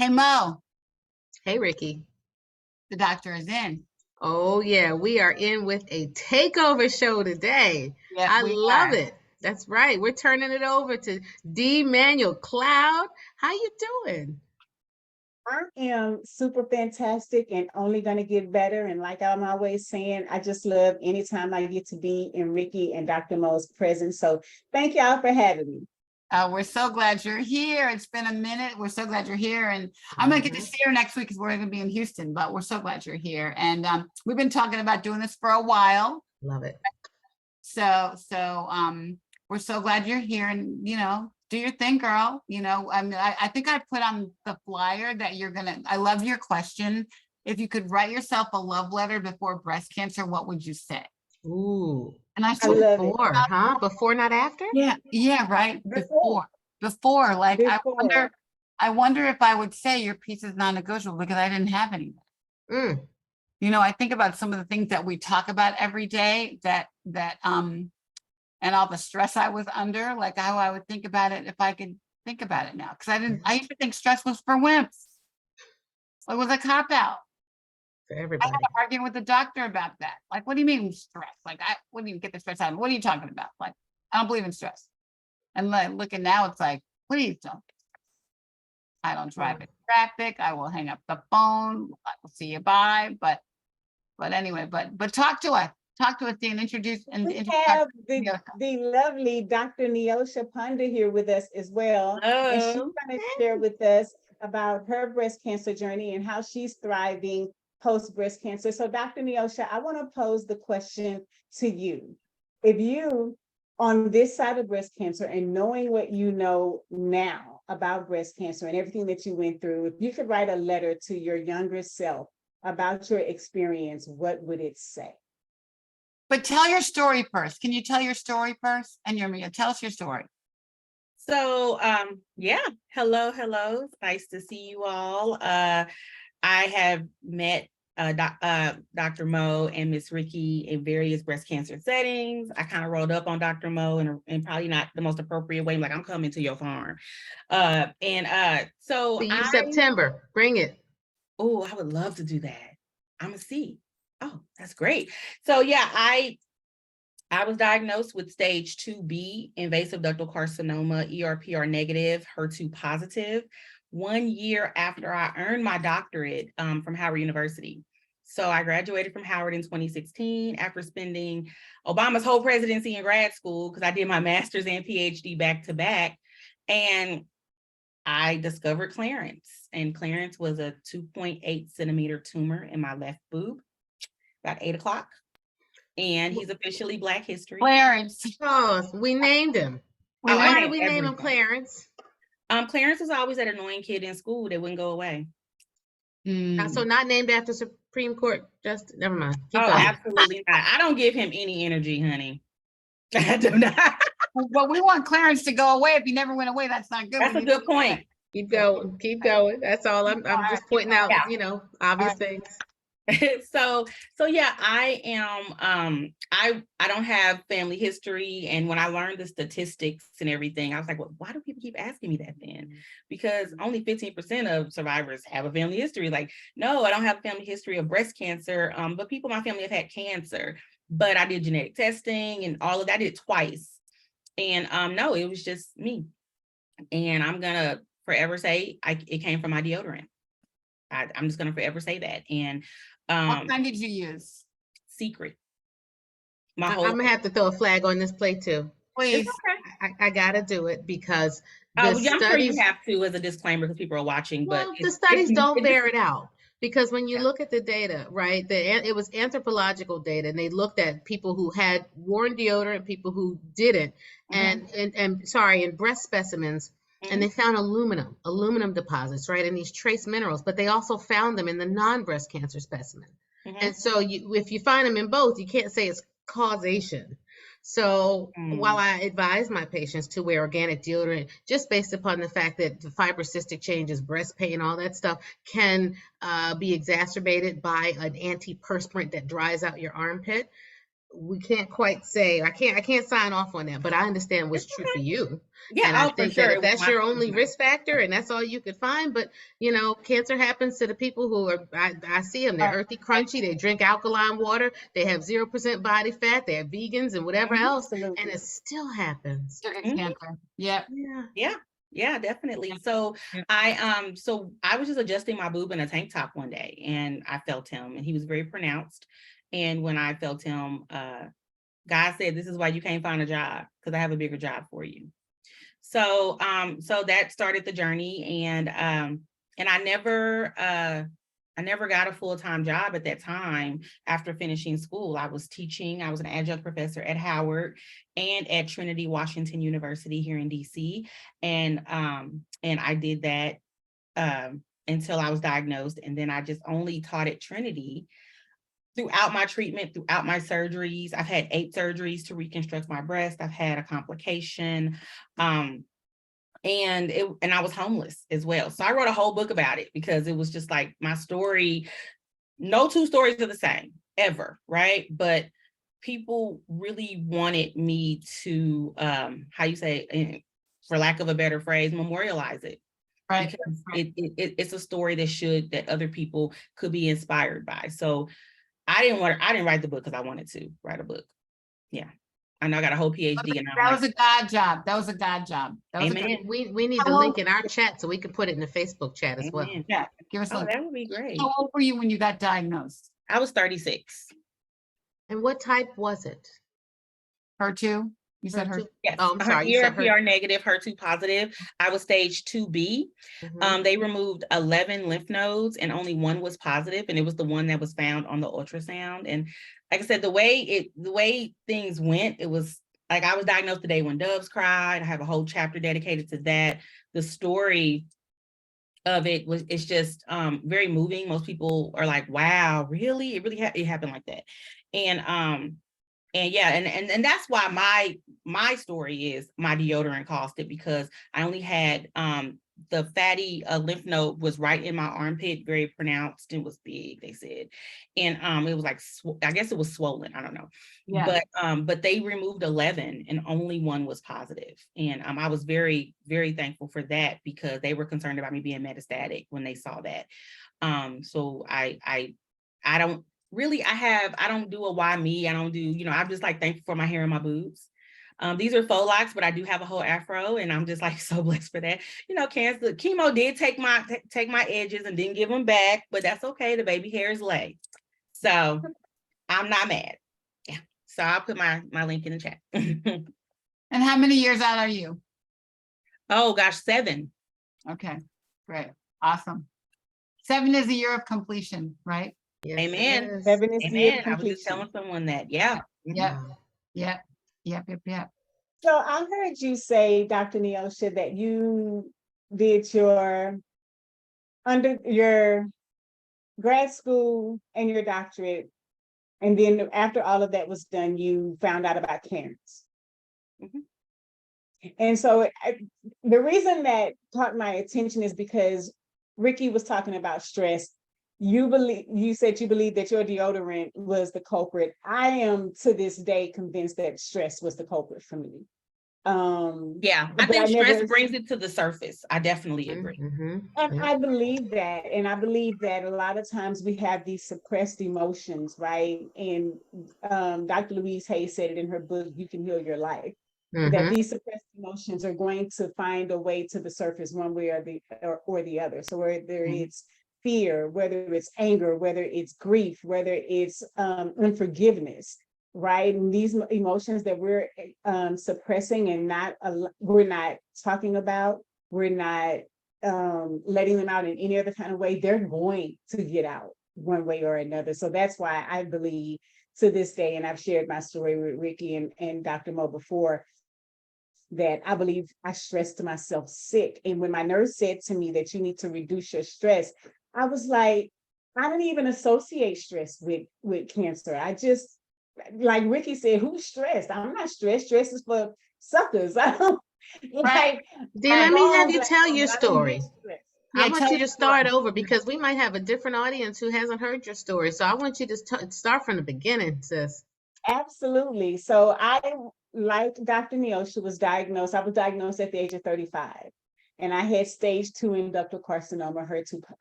Hey Mo, Hey, Ricky. the doctor is in. Oh, yeah, we are in with a takeover show today. Yep, I we love are. it. That's right. We're turning it over to D. Manuel Cloud. How you doing? I am super fantastic and only going to get better. And like I'm always saying, I just love anytime I get to be in Ricky and Dr. Mo's presence. So thank y'all for having me. We're so glad you're here. It's been a minute. We're so glad you're here, and I'm gonna get to Mhm. see her next week because we're gonna be in Houston. But we're so glad you're here, and we've been talking about doing this for a while. Love it. So we're so glad you're here, and do your thing, girl. I think I put on the flyer that you're gonna. I love your question. If you could write yourself a love letter before breast cancer, what would you say? Ooh, And I I sort of love it. before, huh? Before, not after? yeah, right. Before, Before, like before. I wonder if I would say your piece is non-negotiable because I didn't have any. Mm, I think about some of the things that we talk about every day that and all the stress I was under, like how I would think about it if I could think about it now. Because I used to think stress was for wimps. It was a cop out. for I had everybody. to argue with the doctor about that. Like, what do you mean stress? Like, what do you get the stress out of? What are you talking about? Like, I don't believe in stress. And like looking now, it's like, please don't. I don't drive Mm. in traffic. I will hang up the phone. I will see you bye. But anyway, but talk to us. Talk to us, Dean. We Introduce have Dr. the lovely Dr. Neosha Panda here with us as well. And she's Hello. going to share with us about her breast cancer journey and how she's thriving post breast cancer. So, Dr. Neosha, I want to pose the question to you. If you, on this side of breast cancer and knowing what you know now about breast cancer and everything that you went through, if you could write a letter to your younger self about your experience, what would it say? But tell your story first. Can you tell your story first? And you're Mia. Tell us your story. So, yeah, hello. Nice to see you all. I have met Dr. Mo and Miss Ricky in various breast cancer settings. I kind of rolled up on Dr. Mo in probably not the most appropriate way. Like, I'm coming to your farm. So See you September. Bring it. I would love to do that. I'm a C. Oh, that's great. So yeah, I was diagnosed with stage 2B invasive ductal carcinoma, ERPR negative, HER2 positive, 1 year after I earned my doctorate from Howard University. So I graduated from Howard in 2016 after spending Obama's whole presidency in grad school because I did my master's and PhD back to back. And I discovered Clarence, and Clarence was a 2.8 centimeter tumor in my left boob, about 8 o'clock. And he's officially Black History. Clarence. Oh, we named him. We Why named did we name him everything. Clarence? Clarence was always that annoying kid in school that wouldn't go away. So not named after Supreme Court Justice. Never mind. Keep Oh, going. absolutely not. I don't give him any energy, honey. I do not. Well, we want Clarence to go away. If he never went away, that's not good. That's a good point. Keep going. Keep going. That's all. I'm just pointing out, Yeah. obvious things. so yeah, I am I don't have family history, and when I learned the statistics and everything, I was like, well, why do people keep asking me that then? Because only 15% of survivors have a family history. Like, no, I don't have a family history of breast cancer, but people in my family have had cancer, but I did genetic testing and all of that. I did it twice, and no, it was just me. And I'm gonna forever say it came from my deodorant. I'm just gonna forever say that. And what kind did you use? Secret. I'm gonna have to throw a flag on this plate too. Please. Okay. I gotta do it because I'm sure you have to as a disclaimer because people are watching. But the studies don't bear it out. Because when you look at the data, right, it was anthropological data, and they looked at people who had worn deodorant, people who didn't, and breast specimens, and they found aluminum deposits, right, in these trace minerals, but they also found them in the non-breast cancer specimen. And so if you find them in both, you can't say it's causation. So while I advise my patients to wear organic deodorant, just based upon the fact that the fibrocystic changes, breast pain, all that stuff can be exacerbated by an antiperspirant that dries out your armpit, we can't quite say, I can't sign off on that, but I understand what's It's true okay. for you. Yeah, And I oh, for think sure. that if It was that's my your first only time. risk factor and that's all you could find, but you know, cancer happens to the people who are, I see them, they're Right. earthy, crunchy, they drink alkaline water, they have 0% body fat, they're vegans and whatever Mhm. else, and Absolutely. it still happens. Sugar Mhm. cancer. Yeah. Yeah. Yeah, yeah, definitely. So Yeah. I was just adjusting my boob in a tank top one day and I felt him and he was very pronounced. And when I felt him, God said, "This is why you can't find a job, because I have a bigger job for you." So so that started the journey, and I never got a full-time job at that time. After finishing school, I was teaching. I was an adjunct professor at Howard and at Trinity Washington University here in DC. And I did that until I was diagnosed. And then I just only taught at Trinity throughout my treatment, throughout my surgeries. I've had 8 surgeries to reconstruct my breast. I've had a complication. And I was homeless as well. So I wrote a whole book about it because it was just like my story. No two stories are the same ever, right? But people really wanted me to, how you say, for lack of a better phrase, memorialize it. Right. Because it's a story that other people could be inspired by. So I didn't write the book because I wanted to write a book. Yeah. I know I got a whole PhD and I'm That like, was a God job. That was a God job. That was a God. amen, We need the How link old- in our chat so we can put it in the Facebook chat as well. amen. Yeah. Give us a Oh, look. that would be great. How old were you when you got diagnosed? I was 36. And what type was it? HER2? You said HER2. HER2? Yes, Oh, I'm sorry, you said ERPR negative, HER2 positive. I was stage 2B. Mhm. They removed 11 lymph nodes and only one was positive, and it was the one that was found on the ultrasound. And like I said, the way things went, it was like I was diagnosed the day when doves cried. I have a whole chapter dedicated to that. The story of it's just very moving. Most people are like, wow, really? It really it happened like that. And yeah, and that's why my story is my deodorant caused it, because I only had the fatty lymph node was right in my armpit, very pronounced. It was big, they said, and it was like I guess it was swollen. I don't know, Yeah. but they removed 11 and only one was positive, and I was very thankful for that because they were concerned about me being metastatic when they saw that. So I don't really, I don't do a why me. I don't do, I'm just like thankful for my hair and my boobs. These are faux locks, but I do have a whole afro and I'm just like so blessed for that. Cancer, chemo did take my edges and didn't give them back, but that's okay. The baby hairs lay. So I'm not mad. Yeah. So I'll put my link in the chat. And how many years out are you? Oh gosh, 7. Okay, great. Awesome. 7 is a year of completion, right? Yes, Amen. it is. 7 is the year of Amen. I was just completion. telling someone that. Yeah. Yeah. Wow. Yep. So I heard you say, Dr. Neosha, that you did your grad school and your doctorate, and then after all of that was done, you found out about cancer. Mhm. And so the reason that caught my attention is because Ricky was talking about stress. You said you believe that your deodorant was the culprit. I am to this day convinced that stress was the culprit for me. Yeah, I but think stress never- brings it to the surface. I definitely agree. Mhm. And Yeah. I believe that. And I believe that a lot of times we have these suppressed emotions, right? And Dr. Louise Hay said it in her book, You Can Heal Your Life, that Mhm. these suppressed emotions are going to find a way to the surface one way or the other. So whether it's fear, whether it's anger, whether it's grief, whether it's unforgiveness, right? And these emotions that we're suppressing and we're not talking about, we're not letting them out in any other kind of way, they're going to get out one way or another. So that's why I believe to this day, and I've shared my story with Ricky and Dr. Mo before, that I believe I stressed myself sick. And when my nurse said to me that you need to reduce your stress, I was like, I didn't even associate stress with cancer. I just, like Ricky said, who's stressed? I'm not stressed. Stress is for suckers. I don't like. Dee, let me have you like, tell I your don't story. get stressed. I Yeah, want tell you to your start story. over because we might have a different audience who hasn't heard your story. So I want you to start from the beginning, sis. Absolutely. So like Dr. Neosha, I was diagnosed at the age of 35. And I had stage 2 inductal carcinoma,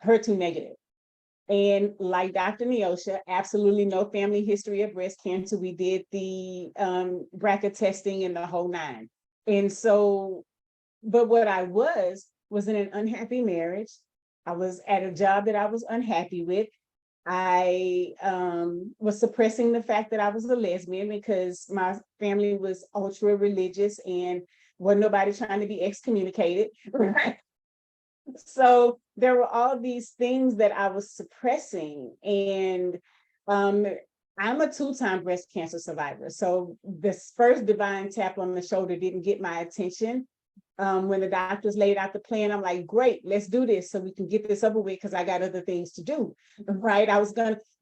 HER2 negative. And like Dr. Neosha, absolutely no family history of breast cancer. We did the BRCA testing and the whole nine. And so, but what I was in an unhappy marriage. I was at a job that I was unhappy with. I was suppressing the fact that I was a lesbian because my family was ultra religious and wasn't nobody trying to be excommunicated. Right? So there were all these things that I was suppressing. And I'm a 2-time breast cancer survivor. So this first divine tap on the shoulder didn't get my attention. When the doctors laid out the plan, I'm like, great, let's do this so we can get this over with because I got other things to do. Right.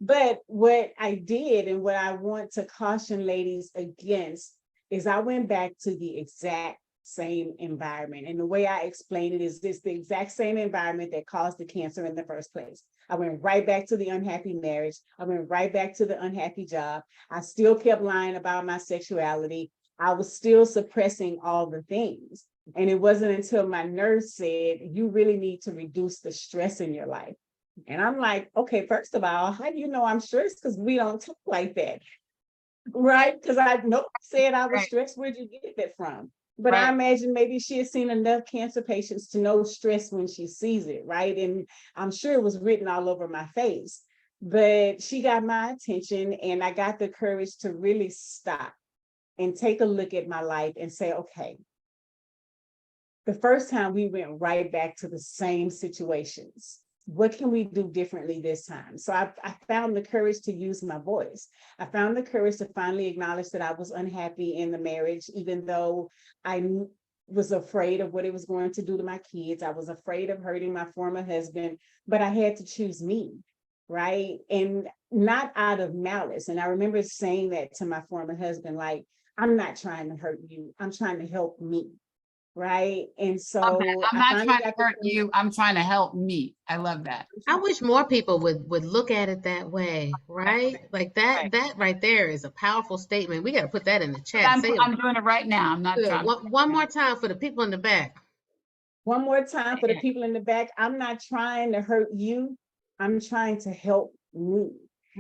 But what I did and what I want to caution ladies against is I went back to the exact same environment. And the way I explain it is this: the exact same environment that caused the cancer in the first place. I went right back to the unhappy marriage. I went right back to the unhappy job. I still kept lying about my sexuality. I was still suppressing all the things. And it wasn't until my nurse said, you really need to reduce the stress in your life. And I'm like, okay, first of all, how do you know I'm stressed? Because we don't talk like that. Right? Because I know I said I was stressed. Where'd you get that from? But I imagine maybe she has seen enough cancer patients to know stress when she sees it, right? And I'm sure it was written all over my face. But she got my attention, and I got the courage to really stop and take a look at my life and say, okay, the first time we went right back to the same situations. What can we do differently this time? So I found the courage to use my voice. I found the courage to finally acknowledge that I was unhappy in the marriage, even though I was afraid of what it was going to do to my kids. I was afraid of hurting my former husband, but I had to choose me, right? And not out of malice. And I remember saying that to my former husband, like, I'm not trying to hurt you. I'm trying to help me. Right. And so I'm not trying to hurt you. I'm trying to help me. I love that. I wish more people would look at it that way, right? Like that right there is a powerful statement. We got to put that in the chat. I'm doing it right now. I'm not trying. One more time for the people in the back. One more time for the people in the back. I'm not trying to hurt you. I'm trying to help me.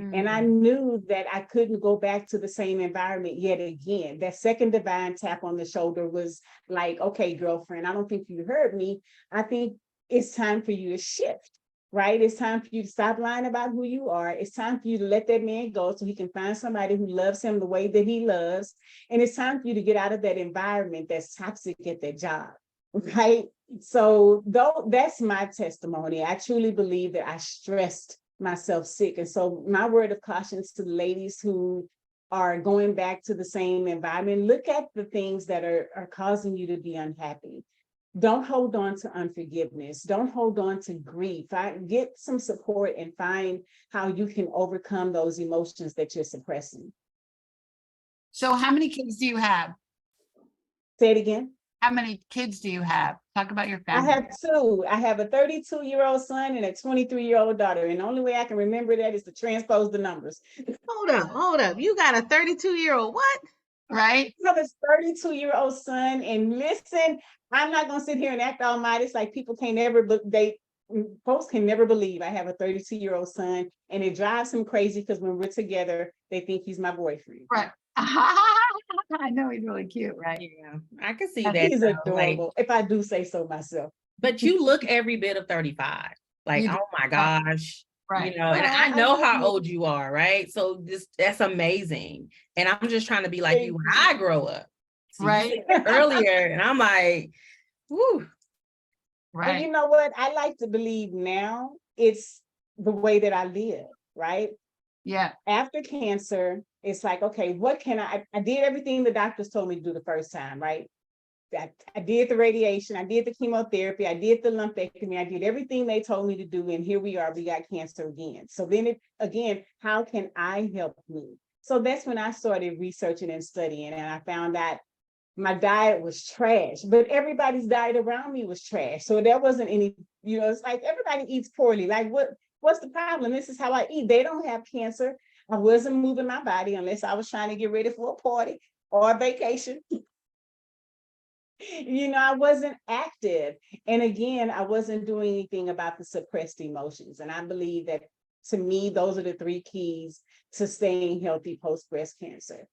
And I knew that I couldn't go back to the same environment yet again. That second divine tap on the shoulder was like, okay, girlfriend, I don't think you heard me. I think it's time for you to shift, right? It's time for you to stop lying about who you are. It's time for you to let that man go so he can find somebody who loves him the way that he loves. And it's time for you to get out of that environment that's toxic at that job, right? So though that's my testimony, I truly believe that I stressed myself sick. And so my word of caution to the ladies who are going back to the same environment, look at the things that are causing you to be unhappy. Don't hold on to unforgiveness. Don't hold on to grief. Get some support and find how you can overcome those emotions that you're suppressing. So how many kids do you have? Say it again. How many kids do you have? Talk about your family. I have 2. I have a 32-year-old son and a 23-year-old daughter. And the only way I can remember that is to transpose the numbers. Hold up. You got a 32-year-old what? Right? I have a 32-year-old son. And listen, I'm not going to sit here and act all mighty. It's like folks can never believe I have a 32-year-old son. And it drives him crazy because when we're together, they think he's my boyfriend. Right. I know he's really cute, right? Yeah, I can see that. He's though, adorable, if I do say so myself. But you look every bit of 35. Like, oh my gosh. Right. You know, and I know how old you are, right? So that's amazing. And I'm just trying to be like you when I grow up. So right. Earlier, and I'm like, whoo. Right. And you know what? I like to believe now it's the way that I live, right? Yeah. After cancer, it's like, okay, what can I did everything the doctors told me to do the first time, right? I did the radiation, I did the chemotherapy, I did the lumpectomy, I did everything they told me to do, and here we are, we got cancer again. So then how can I help me? So that's when I started researching and studying, and I found out my diet was trash, but everybody's diet around me was trash. So there wasn't any, it's like everybody eats poorly. Like what's the problem? This is how I eat. They don't have cancer. I wasn't moving my body unless I was trying to get ready for a party or a vacation. I wasn't active. And again, I wasn't doing anything about the suppressed emotions. And I believe that, to me, those are the three keys to staying healthy post breast cancer.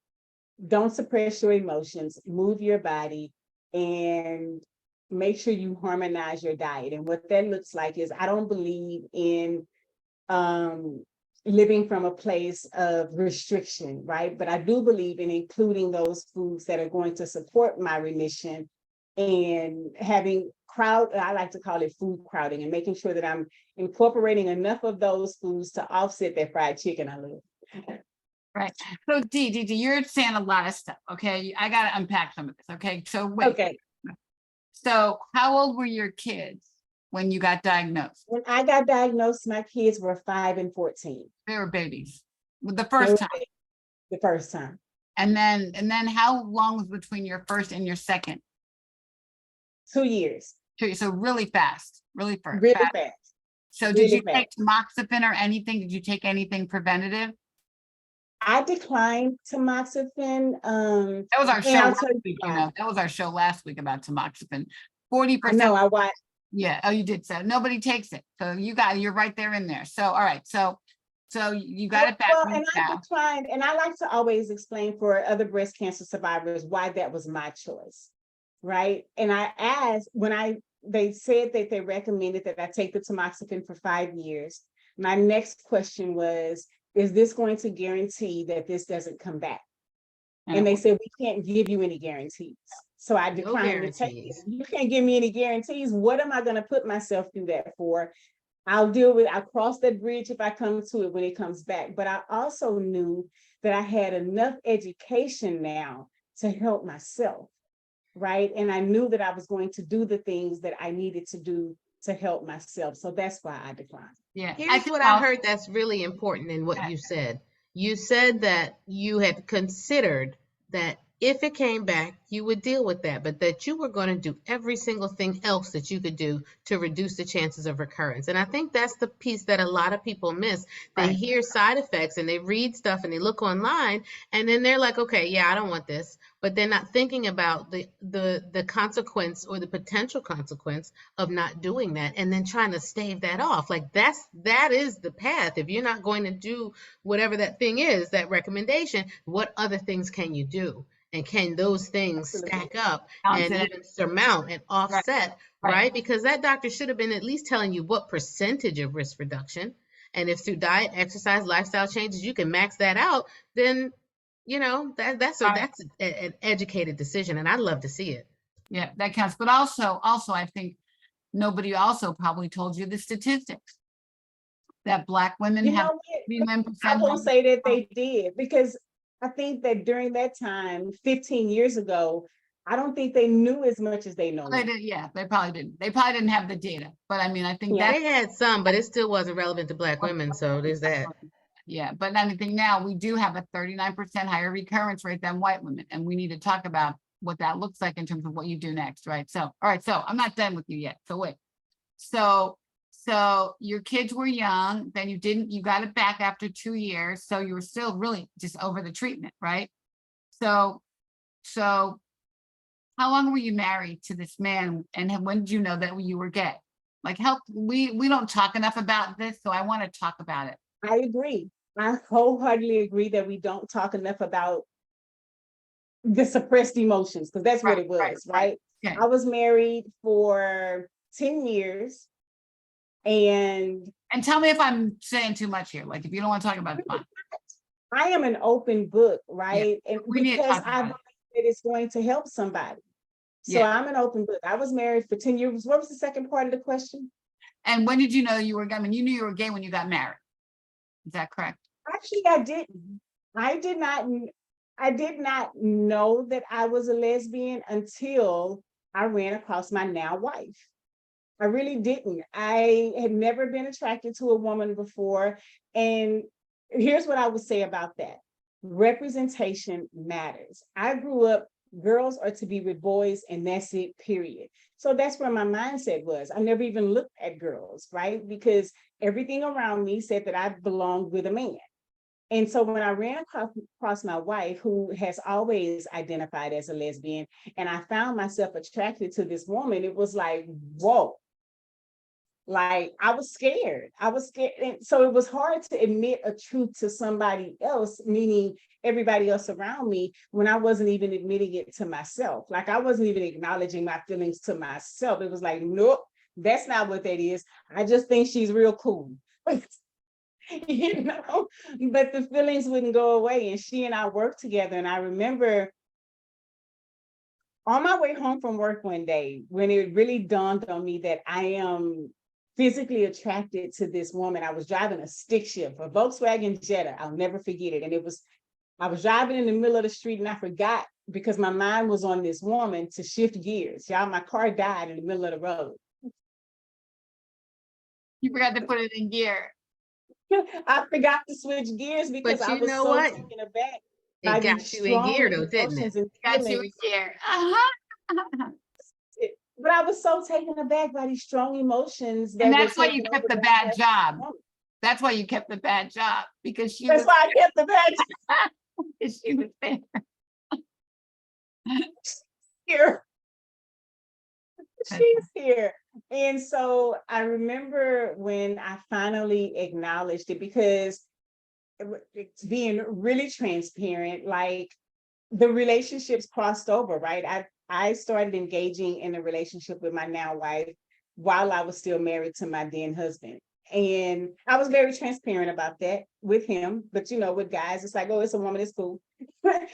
Don't suppress your emotions, move your body, and make sure you harmonize your diet. And what that looks like is, I don't believe in living from a place of restriction, right? But I do believe in including those foods that are going to support my remission, and having I like to call it food crowding, and making sure that I'm incorporating enough of those foods to offset that fried chicken I love. Right. So Dee, you're saying a lot of stuff. Okay. I got to unpack some of this. Okay. So wait. Okay. So how old were your kids when you got diagnosed? When I got diagnosed, my kids were 5 and 14. They were babies. The They first were time. babies the first time. And then how long was between your first and your second? 2 years. So really fast, really fast. Really fast. So really did you fast. take tamoxifen or anything? Did you take anything preventative? I declined tamoxifen. That was our and show I'll last tell you week, why. that was our show last week about tamoxifen. I 40%. know, I watched. Yeah. Oh, you did. So nobody takes it. So you're right there in there. So, all right. So you got it back. Well, and I now. declined, and I like to always explain for other breast cancer survivors why that was my choice, right? And I asked, they said that they recommended that I take the tamoxifen for 5 years. My next question was, is this going to guarantee that this doesn't come back? And they said, we can't give you any guarantees. So I declined to take it. You can't give me any guarantees. What am I going to put myself through that for? I'll cross that bridge if I come to it when it comes back. But I also knew that I had enough education now to help myself, right? And I knew that I was going to do the things that I needed to do to help myself. So that's why I declined. Yeah. Here's what I heard that's really important in what you said. You said that you had considered that if it came back, you would deal with that, but that you were going to do every single thing else that you could do to reduce the chances of recurrence. And I think that's the piece that a lot of people miss. They hear side effects and they read stuff and they look online, and then they're like, okay, yeah, I don't want this. But they're not thinking about the consequence or the potential consequence of not doing that, and then trying to stave that off. Like that is the path. If you're not going to do whatever that thing is, that recommendation, what other things can you do? And can those things stack up and even surmount and offset, right? Because that doctor should have been at least telling you what percentage of risk reduction. And if through diet, exercise, lifestyle changes, you can max that out, then, that's an educated decision. And I'd love to see it. Yeah, that counts. But also, I think nobody also probably told you the statistics that Black women have 3%. I won't say that they did, because I think that during that time, 15 years ago, I don't think they knew as much as they know now. Yeah, they probably didn't. They probably didn't have the data. But I mean, I think they had some, but it still wasn't relevant to Black women. So there's that. Yeah, but I think now we do have a 39% higher recurrence rate than white women. And we need to talk about what that looks like in terms of what you do next, right? So, all right, so I'm not done with you yet. So wait. So your kids were young, then you got it back after 2 years. So you were still really just over the treatment, right? So how long were you married to this man, and when did you know that you were gay? Like, we don't talk enough about this, so I want to talk about it. I agree. I wholeheartedly agree that we don't talk enough about the suppressed emotions, because that's what it was, right? Okay. I was married for 10 years. And tell me if I'm saying too much here. Like, if you don't want to talk about it, fine. I am an open book, right? Yeah, and we need to because talk I about believe that it's going to help somebody. So Yeah. I'm an open book. I was married for 10 years. What was the second part of the question? And when did you know you were gay? I mean, you knew you were gay when you got married. Is that correct? Actually, I didn't. I did not know that I was a lesbian until I ran across my now wife. I really didn't. I had never been attracted to a woman before. And here's what I would say about that. Representation matters. I grew up, girls are to be with boys, and that's it, period. So that's where my mindset was. I never even looked at girls, right? Because everything around me said that I belonged with a man. And so when I ran across my wife, who has always identified as a lesbian, and I found myself attracted to this woman, it was like, whoa. Like I was scared. I was scared. And so it was hard to admit a truth to somebody else, meaning everybody else around me, when I wasn't even admitting it to myself. Like I wasn't even acknowledging my feelings to myself. It was like, nope, that's not what that is. I just think she's real cool. You know, but the feelings wouldn't go away. And she and I worked together. And I remember on my way home from work one day, when it really dawned on me that I am physically attracted to this woman. I was driving a stick shift, a Volkswagen Jetta. I'll never forget it. And I was driving in the middle of the street and I forgot, because my mind was on this woman, to shift gears. Y'all, my car died in the middle of the road. You forgot to put it in gear. I forgot to switch gears because But I you was know so what? taken aback It by got these you in gear strong though, didn't it? emotions and Got you in feelings. gear. But I was so taken aback by these strong emotions that And were that's why you taking kept over the that bad last job. moment. That's why you kept the bad job, because she That's was, why I kept the bad because she was there. here. She's here. And so I remember when I finally acknowledged it, because it's being really transparent, like the relationships crossed over, right? I started engaging in a relationship with my now wife while I was still married to my then husband. And I was very transparent about that with him. But you know, with guys, it's like, oh, it's a woman, it's cool.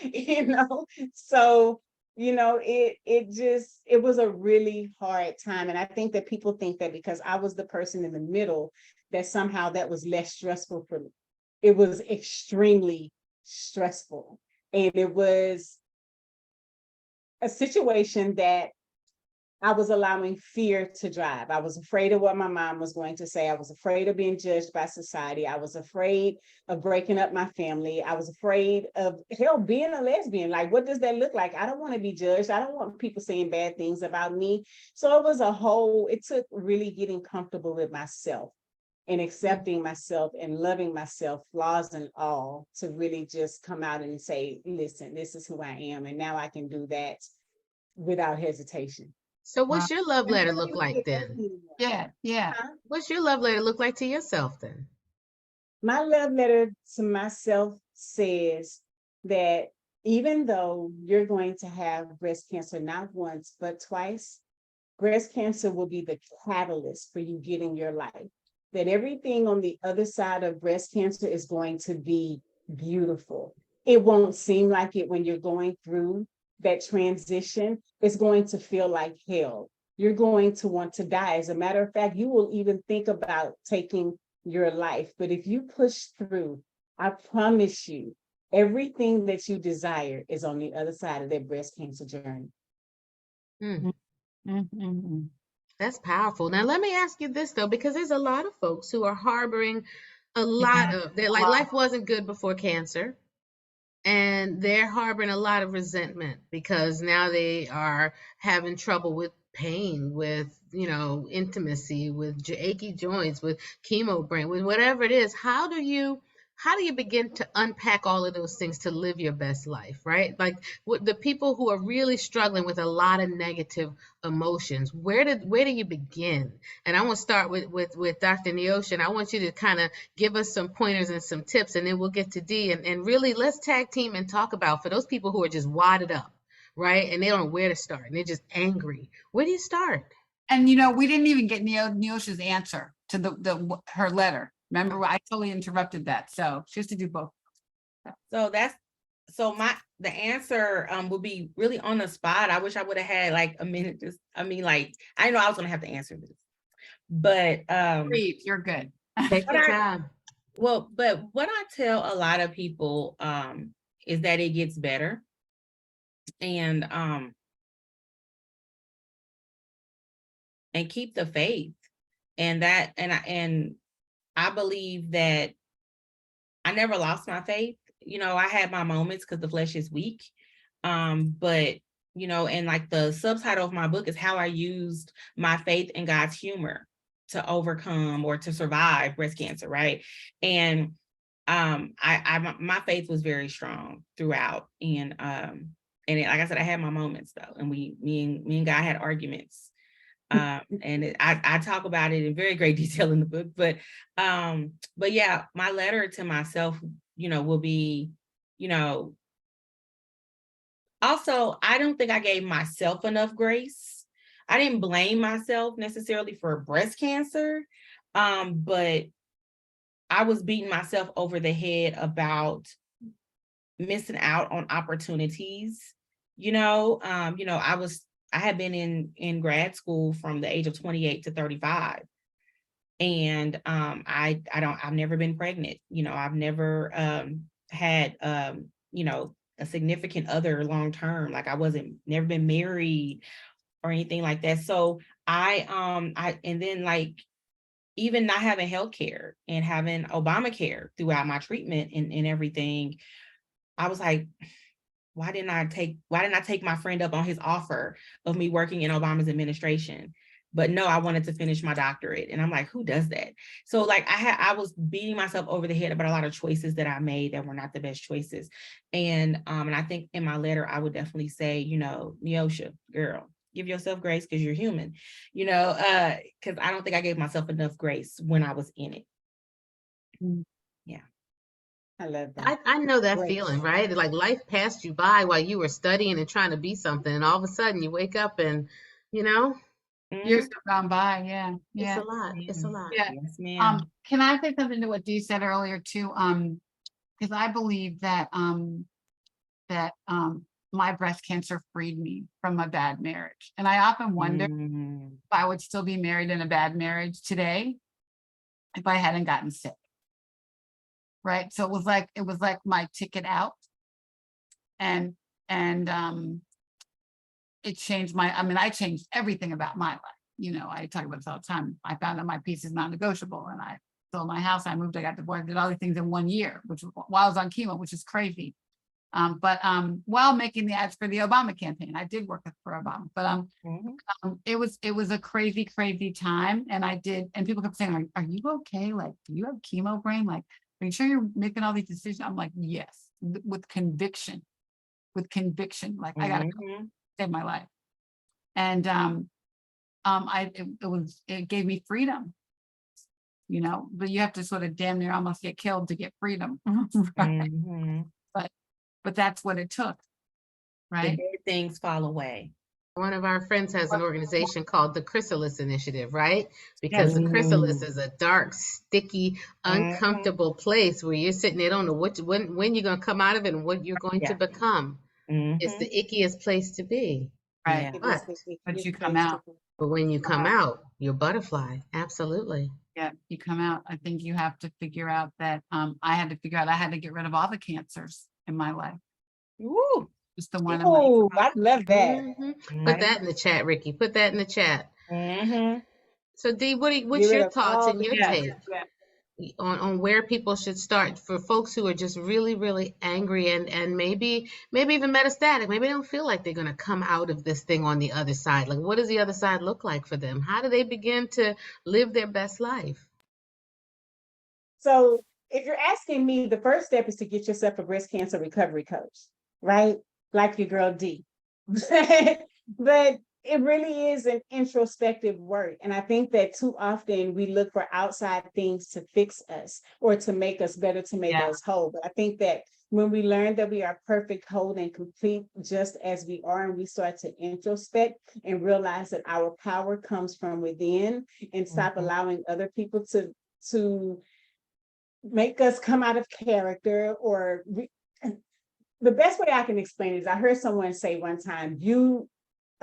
You know, so it was a really hard time. And I think that people think that because I was the person in the middle, that somehow that was less stressful for me. It was extremely stressful. And it was a situation that I was allowing fear to drive. I was afraid of what my mom was going to say. I was afraid of being judged by society. I was afraid of breaking up my family. I was afraid of, hell, being a lesbian. Like, what does that look like? I don't want to be judged. I don't want people saying bad things about me. So it took really getting comfortable with myself and accepting myself and loving myself, flaws and all, to really just come out and say, listen, this is who I am. And now I can do that without hesitation. So Wow. what's your love And I letter don't look even like get then? angry anymore. Yeah. Huh? What's your love letter look like to yourself then? My love letter to myself says that even though you're going to have breast cancer not once, but twice, breast cancer will be the catalyst for you getting your life. That everything on the other side of breast cancer is going to be beautiful. It won't seem like it when you're going through that transition. It's going to feel like hell. You're going to want to die. As a matter of fact, you will even think about taking your life. But if you push through, I promise you, everything that you desire is on the other side of that breast cancer journey. Mm, Mhm. that's powerful. Now let me ask you this though, because there's a lot of folks who are harboring a lot Yeah, of, they're a like, lot. life wasn't good before cancer. And they're harboring a lot of resentment because now they are having trouble with pain, with intimacy, with achy joints, with chemo brain, with whatever it is. How do you begin to unpack all of those things to live your best life, right? Like with the people who are really struggling with a lot of negative emotions, where do you begin? And I want to start with Dr. Neosha, and I want you to kind of give us some pointers and some tips, and then we'll get to D, and really let's tag team and talk about, for those people who are just wadded up, right? And they don't know where to start and they're just angry. Where do you start? And we didn't even get Neosha's answer to her letter. Remember, I totally interrupted that. So she has to do both. So the answer would be really on the spot. I wish I would have had like a minute. I know I was gonna have to answer this, but Breathe, you're good. Take But your time. but what I tell a lot of people is that it gets better, and keep the faith, and I believe that I never lost my faith. I had my moments because the flesh is weak. But and like the subtitle of my book is how I used my faith and God's humor to overcome or to survive breast cancer, right? And my faith was very strong throughout. And like I said, I had my moments though. And me and God had arguments. I talk about it in very great detail in the book, but yeah, my letter to myself, will be, also, I don't think I gave myself enough grace. I didn't blame myself necessarily for breast cancer, but I was beating myself over the head about missing out on opportunities. I had been in grad school from the age of 28 to 35. And I've never been pregnant. I've never had a significant other long term. Like I never been married or anything like that. So and then like even not having healthcare and having Obamacare throughout my treatment and everything, I was like, why didn't I take my friend up on his offer of me working in Obama's administration? But no, I wanted to finish my doctorate. And I'm like, who does that? So like I was beating myself over the head about a lot of choices that I made that were not the best choices. And I think in my letter, I would definitely say, Neosha, girl, give yourself grace because you're human, because I don't think I gave myself enough grace when I was in it. Yeah. I love that. I know that Great. feeling, right? Like life passed you by while you were studying and trying to be something, and all of a sudden you wake up and, Years have gone by. Yeah. it's Yeah. a lot. It's a lot. Yeah. Yes, ma'am. Can I say something to what Dee said earlier too? Because I believe that my breast cancer freed me from a bad marriage. And I often wonder if I would still be married in a bad marriage today if I hadn't gotten sick. Right. So it was like my ticket out. And it changed I changed everything about my life. I talk about this all the time. I found that my peace is non-negotiable, and I sold my house. I moved, I got divorced, did all these things in 1 year, while I was on chemo, which is crazy. But while making the ads for the Obama campaign, I did work for Obama, but it was a crazy, crazy time. And and people kept saying, are you okay? Like, do you have chemo brain? Like, are you sure you're making all these decisions? I'm like, yes, with conviction, like I gotta save my life. And it gave me freedom, but you have to sort of damn near almost get killed to get freedom. Right? But that's what it took, right? The dead things fall away. One of our friends has an organization called the Chrysalis Initiative, right? Because the chrysalis is a dark, sticky, uncomfortable place where you're sitting there, don't know when you're going to come out of it and what you're going to become. It's the ickiest place to be. Right. Yeah. But you come out. But when you come out, you're butterfly. Absolutely. Yeah, you come out. I think you have to figure out that I had to get rid of all the cancers in my life. Ooh. Just the one. Oh, I love that. Put that in the chat, Ricky. Put that in the chat. So Dee, what's your thoughts and your take on where people should start for folks who are just really, really angry and maybe even metastatic? Maybe they don't feel like they're going to come out of this thing on the other side. Like, what does the other side look like for them? How do they begin to live their best life? So if you're asking me, the first step is to get yourself a breast cancer recovery coach, right? Like your girl Dee. But it really is an introspective work. And I think that too often we look for outside things to fix us or to make us better, to make us whole. But I think that when we learn that we are perfect, whole, and complete just as we are, and we start to introspect and realize that our power comes from within, and stop allowing other people to make us come out of character, or the best way I can explain it is I heard someone say one time,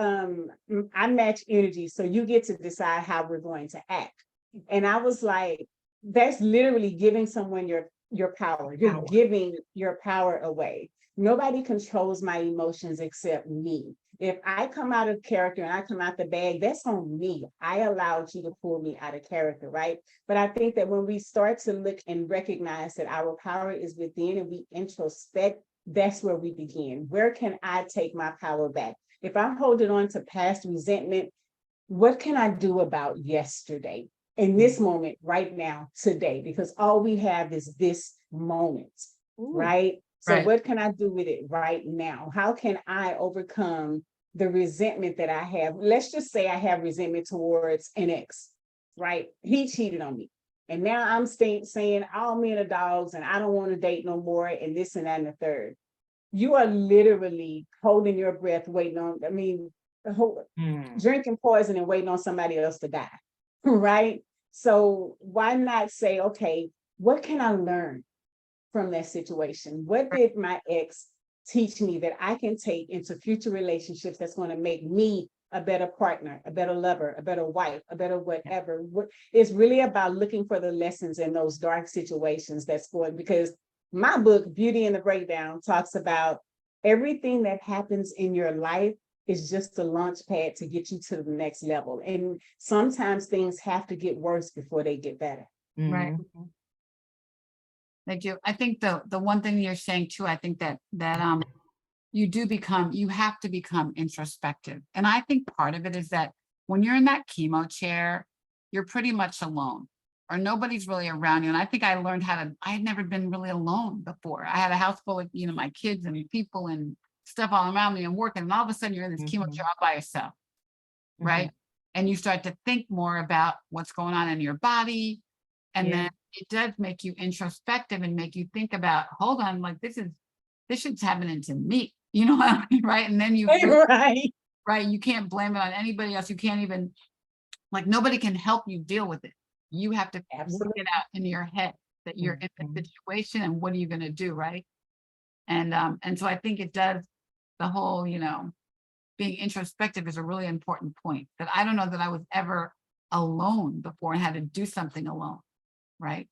I match energy, so you get to decide how we're going to act. And I was like, that's literally giving someone your power. You're giving your power away. Nobody controls my emotions except me. If I come out of character and I come out the bag, that's on me. I allowed you to pull me out of character, right? But I think that when we start to look and recognize that our power is within and we introspect, that's where we begin. Where can I take my power back? If I'm holding on to past resentment, what can I do about yesterday, in this moment, right now, today? Because all we have is this moment, Ooh. right? So Right. what can I do with it right now? How can I overcome the resentment that I have? Let's just say I have resentment towards an ex, right? He cheated on me. And now I'm saying all men are dogs and I don't want to date no more and this and that and the third. You are literally holding your breath, waiting on, drinking poison and waiting on somebody else to die, right? So why not say, okay, what can I learn from that situation? What did my ex teach me that I can take into future relationships that's going to make me a better partner, a better lover, a better wife, a better whatever? It's really about looking for the lessons in those dark situations that's going, because my book, Beauty and the Breakdown, talks about everything that happens in your life is just a launch pad to get you to the next level. And sometimes things have to get worse before they get better. Right. Mm-hmm. They do. I think the one thing you're saying too, I think that you have to become introspective. And I think part of it is that when you're in that chemo chair, you're pretty much alone or nobody's really around you. And I think I learned I had never been really alone before. I had a house full of, my kids and people and stuff all around me and working. And all of a sudden you're in this chemo chair all by yourself. Right. And you start to think more about what's going on in your body. And then it does make you introspective and make you think about, hold on, like this shit's happening to me. You know what I mean? Right. And then right. You can't blame it on anybody else. You can't even, like, nobody can help you deal with it. You have to work it out in your head that you're in the situation and what are you going to do? Right. And so I think it does the whole, being introspective is a really important point that I don't know that I was ever alone before and had to do something alone. Right.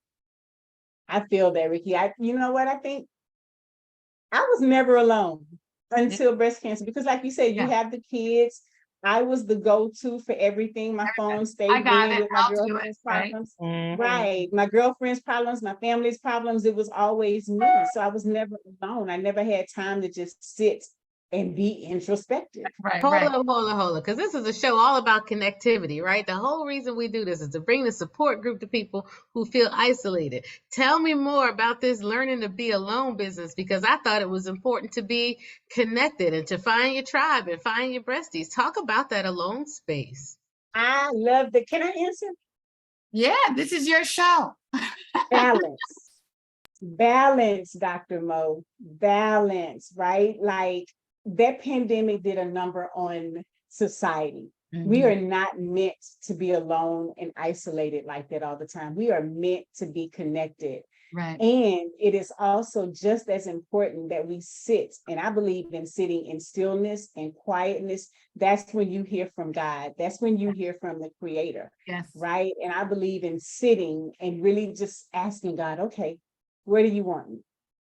I feel that, Ricky. You know what? I think I was never alone until breast cancer, because like you said, you have the kids. I was the go-to for everything. My phone stayed I got ringing it. with my I'll do it. girlfriend's Right. problems. Mm-hmm. Right. My girlfriend's problems, my family's problems. It was always me. So I was never alone. I never had time to just sit and be introspective. Right. Hold Right. up, because this is a show all about connectivity, right? The whole reason we do this is to bring the support group to people who feel isolated. Tell me more about this learning to be alone business, because I thought it was important to be connected and to find your tribe and find your breasties. Talk about that alone space. I love that. Can I answer? Yeah, this is your show. Balance. Balance, Dr. Mo. Balance, right? Like that pandemic did a number on society. We are not meant to be alone and isolated like that all the time. We are meant to be connected. Right. And it is also just as important that we sit. And I believe in sitting in stillness and quietness. That's when you hear from God. That's when you hear from the Creator. Yes. Right. And I believe in sitting and really just asking God, okay, where do you want me?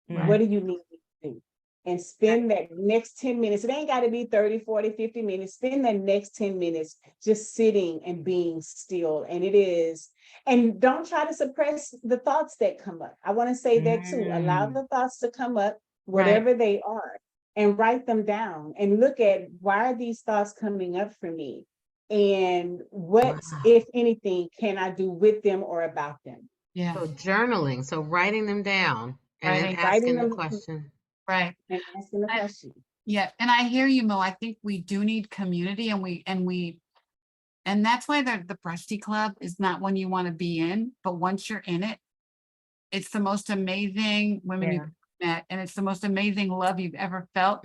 Right. What do you need me to do? And spend that next 10 minutes. It ain't got to be 30, 40, 50 minutes. Spend that next 10 minutes just sitting and being still. And it is. And don't try to suppress the thoughts that come up. I want to say that too. Allow the thoughts to come up, whatever they are, and write them down and look at, why are these thoughts coming up for me? And what, if anything, can I do with them or about them? Yeah. So journaling, so writing them down and then asking the question. Right. And asking the question. Yeah. And I hear you, Mo. I think we do need community, and that's why the Breasty Club is not one you want to be in, but once you're in it, it's the most amazing women you've met, and it's the most amazing love you've ever felt.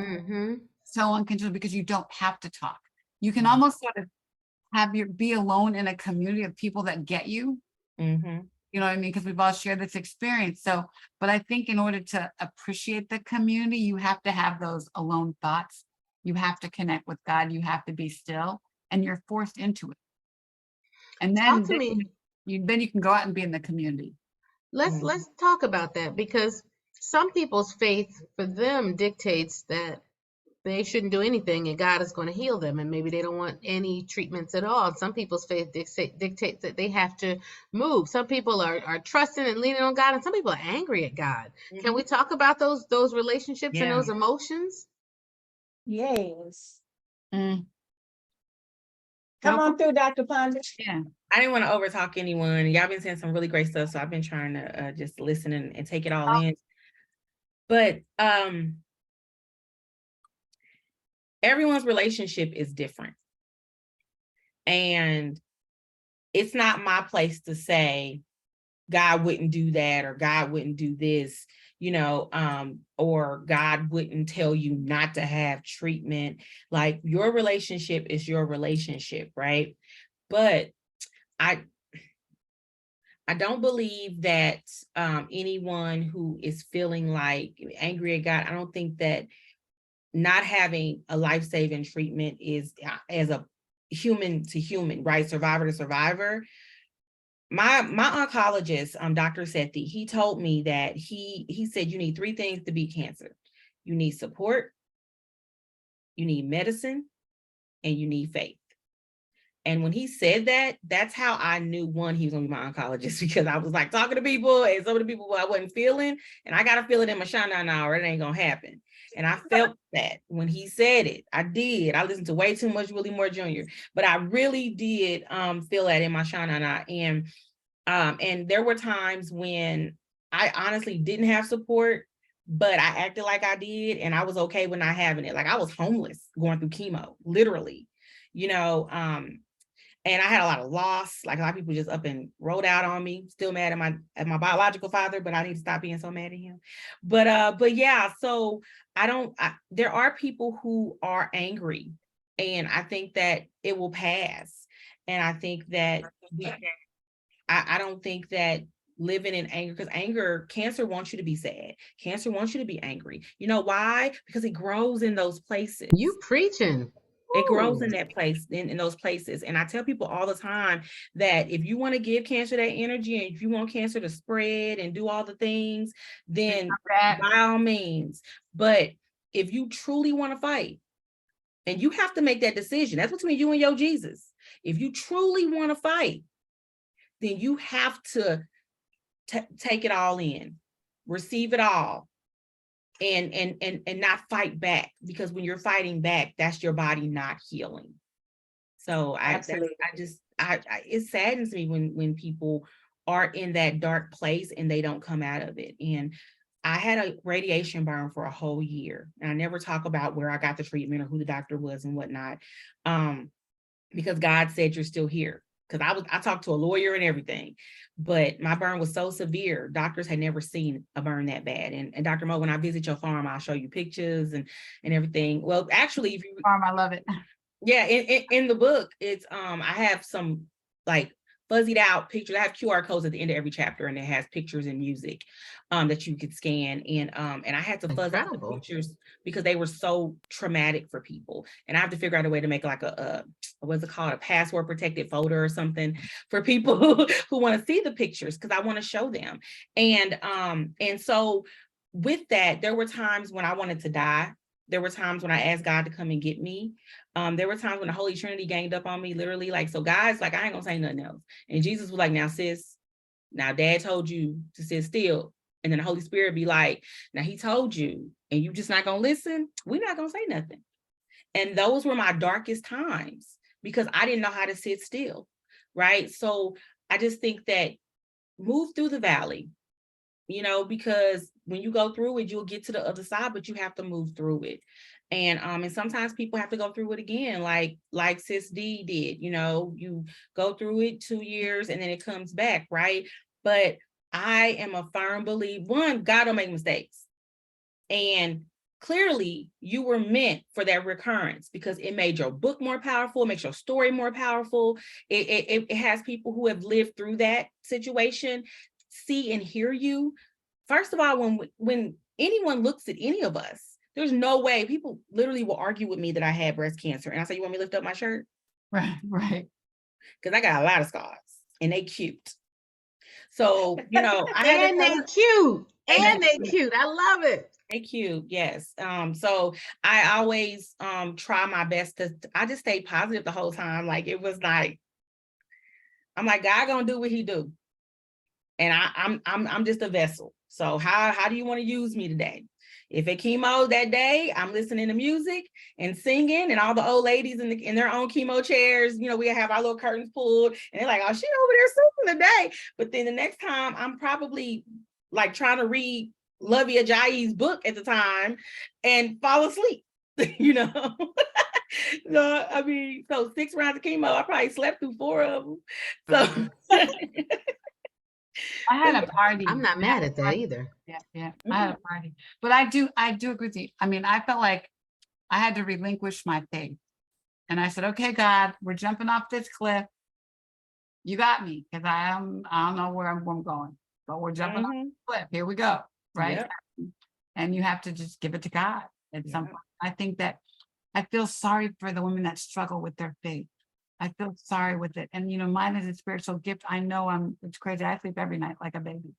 So unconditional, because you don't have to talk. You can almost sort of be alone in a community of people that get you. You know what I mean? Because we've all shared this experience. So, but I think in order to appreciate the community, you have to have those alone thoughts. You have to connect with God. You have to be still, and you're forced into it. And then, Talk to me. Then you can go out and be in the community. Let's talk about that, because some people's faith for them dictates that they shouldn't do anything and God is going to heal them, and maybe they don't want any treatments at all. Some people's faith dictates that they have to move. Some people are trusting and leaning on God, and some people are angry at God. Can we talk about those relationships and those emotions? Yes. Come on through, Dr. Ponder. Yeah. I didn't want to overtalk anyone. Y'all been saying some really great stuff, so I've been trying to just listen and take it all in. But everyone's relationship is different. And it's not my place to say God wouldn't do that, or God wouldn't do this, you know, or God wouldn't tell you not to have treatment. Like, your relationship is your relationship, right? But I don't believe that anyone who is feeling like angry at God, I don't think that not having a life-saving treatment is as a human to human, right? Survivor to survivor. My oncologist, Dr. Sethi, he told me that he said you need 3 things to beat cancer. You need support, you need medicine, and you need faith. And when he said that, that's how I knew, one, he was gonna be my oncologist, because I was like talking to people, and some of the people who I wasn't feeling, and I gotta feel it in my shana now, or it ain't gonna happen. And I felt that when he said it. I did. I listened to way too much Willie Moore Jr., but I really did feel that in my shana now. And there were times when I honestly didn't have support, but I acted like I did, and I was okay with not having it. Like, I was homeless going through chemo, literally, you know. And I had a lot of loss. Like, a lot of people just up and rolled out on me. Still mad at my biological father, but I need to stop being so mad at him. But yeah, so there are people who are angry, and I think that it will pass. And I think that I don't think that living in anger, because cancer wants you to be sad. Cancer wants you to be angry. You know why? Because it grows in those places. You preaching. It grows in Ooh. that place, in those places. And I tell people all the time that if you want to give cancer that energy, and if you want cancer to spread and do all the things, then by all means. But if you truly want to fight, and you have to make that decision, that's between you and your Jesus. If you truly want to fight, then you have to take it all in, receive it all, and not fight back, because when you're fighting back, that's your body not healing. So it saddens me when people are in that dark place and they don't come out of it. And I had a radiation burn for a whole year, and I never talk about where I got the treatment or who the doctor was and whatnot, because God said you're still here. Because I talked to a lawyer and everything, but my burn was so severe. Doctors had never seen a burn that bad. And Dr. Mo, when I visit your farm, I'll show you pictures and everything. Well, actually, if you Farm, I love it. Yeah, in the book, it's I have some like fuzzied out pictures. I have QR codes at the end of every chapter, and it has pictures and music that you could scan. And I had to fuzz out the pictures because they were so traumatic for people. And I have to figure out a way to make like a what's it called, a password protected folder or something for people who want to see the pictures, because I want to show them. And so with that, there were times when I wanted to die. There were times when I asked God to come and get me. There were times when the Holy Trinity ganged up on me, literally. Like, so God's like, I ain't gonna say nothing else. And Jesus was like, now sis, now Dad told you to sit still. And then the Holy Spirit be like, now he told you, and you just not gonna listen. We're not gonna say nothing. And those were my darkest times, because I didn't know how to sit still, right? So I just think that move through the valley, you know, because when you go through it, you'll get to the other side, but you have to move through it. And sometimes people have to go through it again, like Sis D did. You know, you go through it 2 years and then it comes back, right? But I am a firm believer, one, God don't make mistakes. And clearly you were meant for that recurrence, because it made your book more powerful, it makes your story more powerful. It has people who have lived through that situation see and hear you. First of all, when anyone looks at any of us, there's no way. People literally will argue with me that I had breast cancer, and I say, you want me to lift up my shirt? Right. Because I got a lot of scars, and they cute. So, you know, they cute. I love it. They cute, yes. So I always try my best I just stayed positive the whole time. Like, it was like, I'm like, God gonna do what he do. And I'm just a vessel. So how do you want to use me today? If at chemo that day, I'm listening to music and singing, and all the old ladies in their own chemo chairs, you know, we have our little curtains pulled, and they're like, oh, she over there sleeping today. But then the next time, I'm probably like trying to read Lovey Ajayi's book at the time and fall asleep, you know. No, I mean, so 6 rounds of chemo, I probably slept through 4 of them. So I had a party. I'm not I mad had a at that party. either. Yeah, I had a party. But I do agree with you. I mean, I felt like I had to relinquish my faith. And I said, okay, God, we're jumping off this cliff. You got me, because I don't know where I'm going, but we're jumping off the cliff. Here we go. Right. Yep. And you have to just give it to God at some point. I think that I feel sorry for the women that struggle with their faith. I feel sorry with it. And, you know, mine is a spiritual gift. I know it's crazy. I sleep every night like a baby.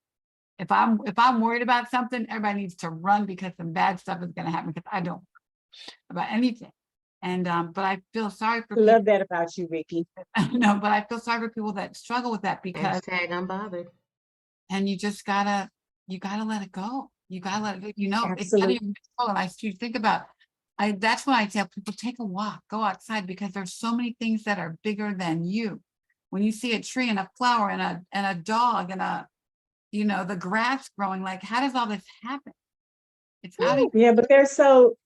If I'm worried about something, everybody needs to run, because some bad stuff is going to happen, because I don't about anything. And, but I feel sorry for Love that about you, Ricky. no, but I feel sorry for people that struggle with that, because Hashtag unbothered. and you just gotta let it go. You gotta let it go. You know, it's Absolutely. and I think about, that's when I tell people, take a walk, go outside, because there's so many things that are bigger than you. When you see a tree and a flower and a dog and the grass growing, like, how does all this happen? It's how do you, Yeah, but they're so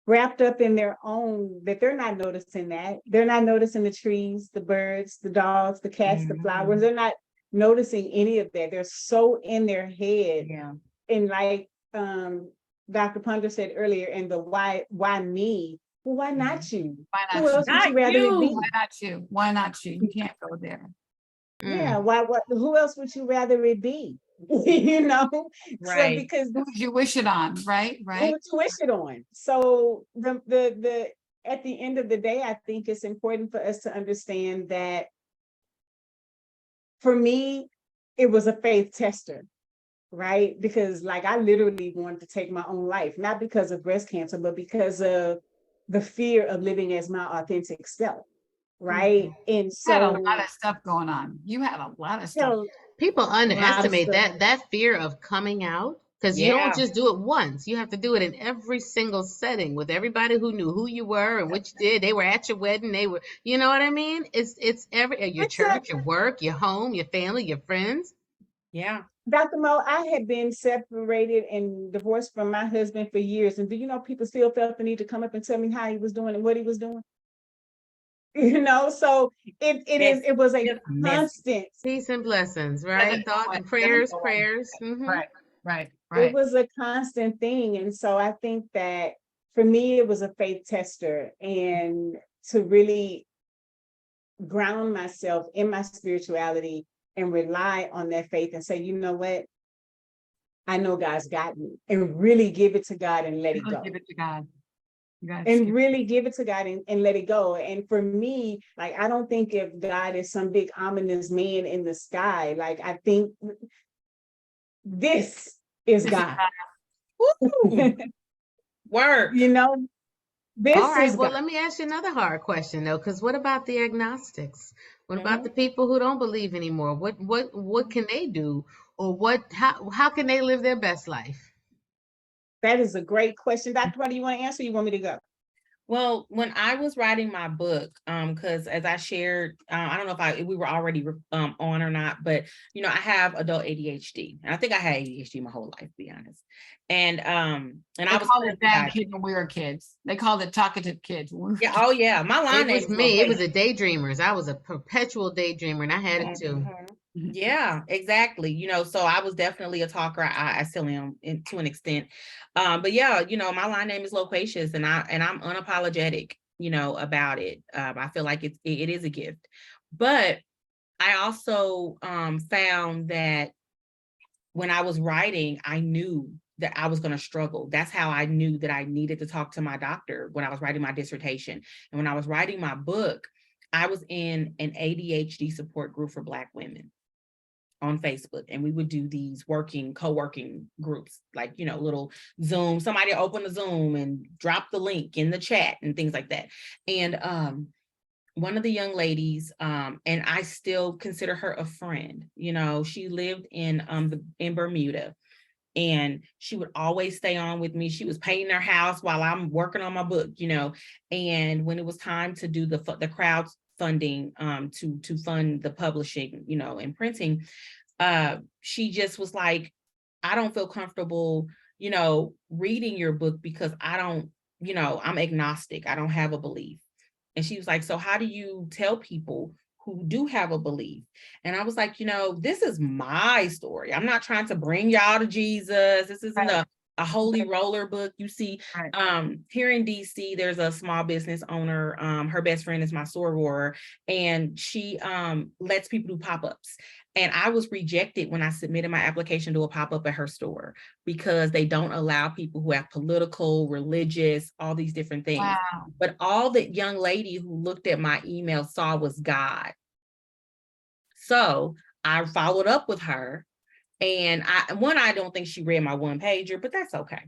wrapped up in their own that they're not noticing that. They're not noticing the trees, the birds, the dogs, the cats, the flowers. They're not noticing any of that. They're so in their head. Yeah. And like Dr. Ponder said earlier, and the why me? Well, why not you? why Who not else you? would you rather it be? Why not you? Why not you? You can't go there. Yeah, who else would you rather it be? You know, so Right. because Who would you wish it on? Right. who would you wish it on? So the at the end of the day, I think it's important for us to understand that for me, it was a faith tester, right? Because like I literally wanted to take my own life, not because of breast cancer, but because of the fear of living as my authentic self, right? And You had a so, lot of stuff going on. You had a lot of you stuff. know, People underestimate stuff. that fear of coming out, because you don't just do it once. You have to do it in every single setting with everybody who knew who you were and what you did. They were at your wedding. They were, you know what I mean? It's your church, your work, your home, your family, your friends. Yeah. Dr. Mo, I had been separated and divorced from my husband for years. And do you know people still felt the need to come up and tell me how he was doing and what he was doing? You know, so it was a constant. Peace and blessings, right? Thought and prayers. Right. It was a constant thing. And so I think that for me, it was a faith tester, and to really ground myself in my spirituality and rely on that faith and say, you know what? I know God's got me, and really give it to God and let it go. Give it to God. And really give it to God and let it go. And for me, like, I don't think if God is some big ominous man in the sky. Like, I think this is God. Work. You know, this All right. is Well, God. let me ask you another hard question though, because what about the agnostics? What about the people who don't believe anymore? What can they do, or how can they live their best life? That is a great question. Dr. What do you want to answer? You want me to go? Well, when I was writing my book, because as I shared, I don't know if we were already on or not, but I have adult ADHD, and I think I had ADHD my whole life, to be honest. And I was called it bad kids when we were kids. They called it talkative kids. Yeah. Oh yeah. My line name was me. It was a daydreamers. I was a perpetual daydreamer, and I had it too. Yeah, exactly. So I was definitely a talker. I still am to an extent. But yeah, my line name is loquacious, and I'm unapologetic, about it. I feel like it is a gift. But I also found that when I was writing, I knew that I was going to struggle. That's how I knew that I needed to talk to my doctor when I was writing my dissertation. And when I was writing my book, I was in an ADHD support group for Black women on Facebook, and we would do these co-working groups, like, little Zoom, somebody open the Zoom and drop the link in the chat and things like that. And one of the young ladies, and I still consider her a friend, she lived in Bermuda, And she would always stay on with me. She was painting her house while I'm working on my book, you know. And when it was time to do the crowdfunding to fund the publishing, you know, and printing, she just was like, I don't feel comfortable, you know, reading your book because I don't, you know, I'm agnostic. I don't have a belief. And she was like, so how do you tell people who do have a belief? And I was like, you know, this is my story. I'm not trying to bring y'all to Jesus. This isn't a holy roller book. You see, here in DC, there's a small business owner. Her best friend is my soror, and she lets people do pop-ups. And I was rejected when I submitted my application to a pop-up at her store because they don't allow people who have political, religious, all these different things. Wow. But all that young lady who looked at my email saw was God. So I followed up with her, and I don't think she read my one pager, but that's okay.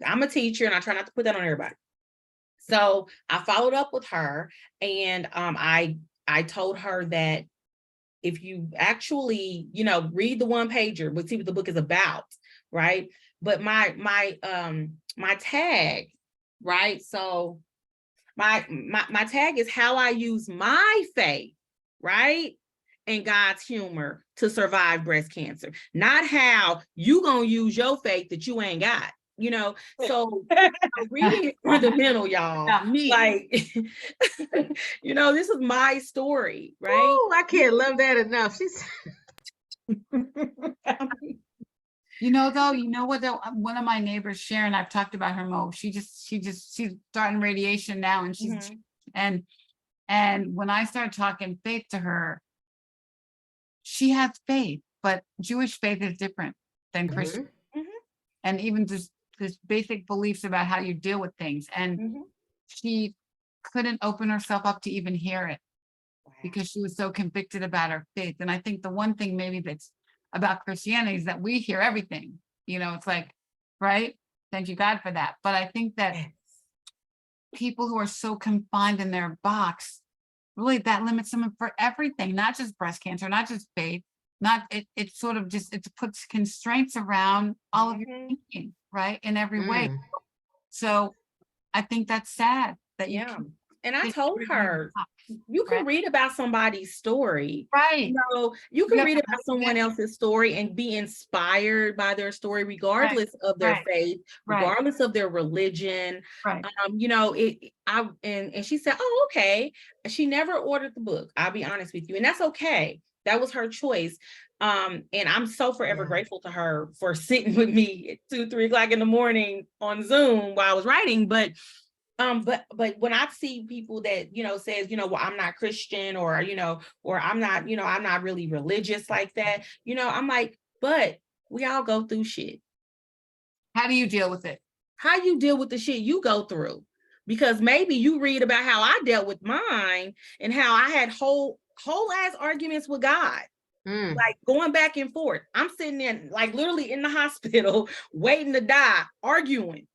I'm a teacher and I try not to put that on everybody. So I followed up with her, and I told her that if you actually, you know, read the one pager, but see what the book is about, right? But my tag, right? So my tag is how I use my faith, right? And God's humor to survive breast cancer, not how you gonna use your faith that you ain't got, you know. So reading is fundamental, y'all. Like, you know, this is my story, right? Oh, I can't love that enough. She's You know, though, you know what, though, one of my neighbors, Sharon, I've talked about her, Mo, she's starting radiation now, and she's and when I started talking faith to her, she has faith, but Jewish faith is different than Christian. And even just this basic beliefs about how you deal with things. And she couldn't open herself up to even hear it because she was so convicted about her faith. And I think the one thing maybe that's about Christianity is that we hear everything, you know, it's like, right? Thank you, God, for that. But I think that people who are so confined in their box, really that limits them for everything, not just breast cancer, not just faith, it sort of just, it puts constraints around all of your thinking, right? In every way. So I think that's sad that you can. And I told her, you can read about somebody's story. Right. You know, you can read about someone else's story and be inspired by their story, regardless of their faith, regardless of their religion. You know, and she said, oh, okay. She never ordered the book. I'll be honest with you. And that's okay. That was her choice. And I'm so forever grateful to her for sitting with me at 2, 3 o'clock in the morning on Zoom while I was writing. But when I see people that, you know, says, you know, well, I'm not Christian, or, you know, or I'm not, you know, I'm not really religious like that, you know, I'm like, but we all go through shit. How do you deal with it? How you deal with the shit you go through? Because maybe you read about how I dealt with mine and how I had whole ass arguments with God. Like going back and forth. I'm sitting in, like, literally in the hospital waiting to die, arguing.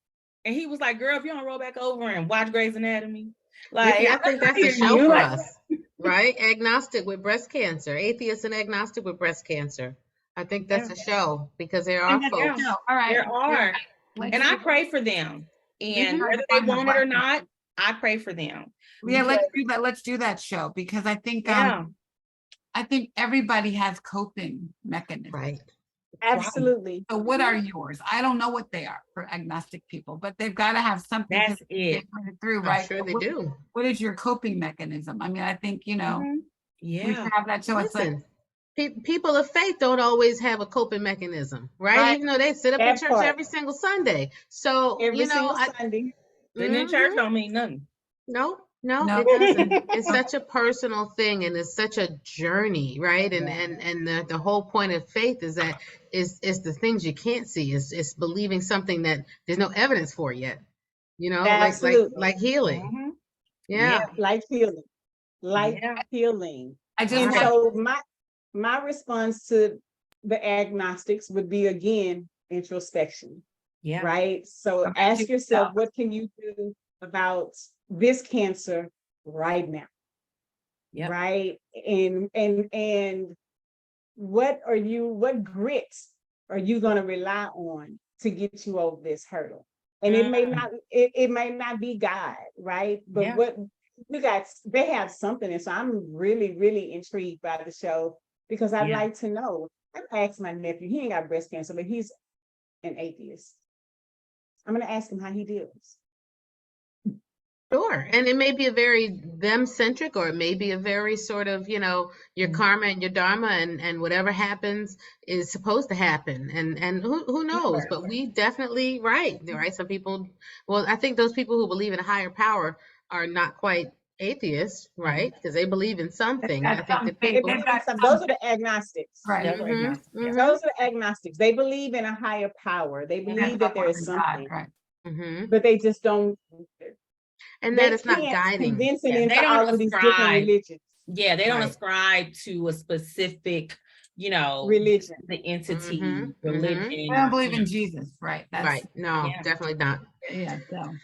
And he was like, girl, if you don't roll back over and watch Grey's Anatomy. Like, I think that's a show for us, right? Agnostic with breast cancer, atheist and agnostic with breast cancer. I think that's a show, because there are folks. All right. There are. And I pray for them. And whether they want it or not, I pray for them. Yeah, let's do that. Let's do that show, because I think I think everybody has coping mechanisms. Right. Absolutely. So what are yours? I don't know what they are for agnostic people, but they've got to have something. That's it. Through, I'm right? sure they do. What is your coping mechanism? I mean, I think, you know, we have that show. Listen, people of faith don't always have a coping mechanism, right? Even though they sit up in church every single Sunday. So, every single Sunday. Sitting in church don't mean nothing. No, it doesn't. It's such a personal thing, and it's such a journey, right? And the whole point of faith is that is the things you can't see. It's believing something that there's no evidence for yet. You know, like healing. Like healing. Like healing. So my response to the agnostics would be, again, introspection. Right. So ask yourself, what can you do about this cancer right now? Right. And what grit are you going to rely on to get you over this hurdle? And it may not, it may not be God, right? But Yeah. what you guys, they have something. And so I'm really, really intrigued by the show because I'd Yeah. like to know. I've asked my nephew, he ain't got breast cancer, but he's an atheist. I'm going to ask him how he deals. Sure. And it may be a very them-centric, or it may be a very sort of, your karma and your dharma, and whatever happens is supposed to happen. And who knows? But we definitely, right. Some people, well, I think those people who believe in a higher power are not quite atheists, right? Because they believe in something. I That's think the something. They people. believe in those are the agnostics. Right. That's Mhm, agnostic, yeah. mhm, Those are the agnostics. They believe in a higher power. They And believe that's that there not is God, something, right? mhm. but they just don't, And that they it's not can't guiding. convince it Yeah, they into don't all of these different ascribe. religions. Yeah, they don't Right. ascribe to a specific, Religion. the entity, Mhm, religion. I don't believe you in know. Jesus, right? That's Right. No, Yeah. definitely not. yeah. So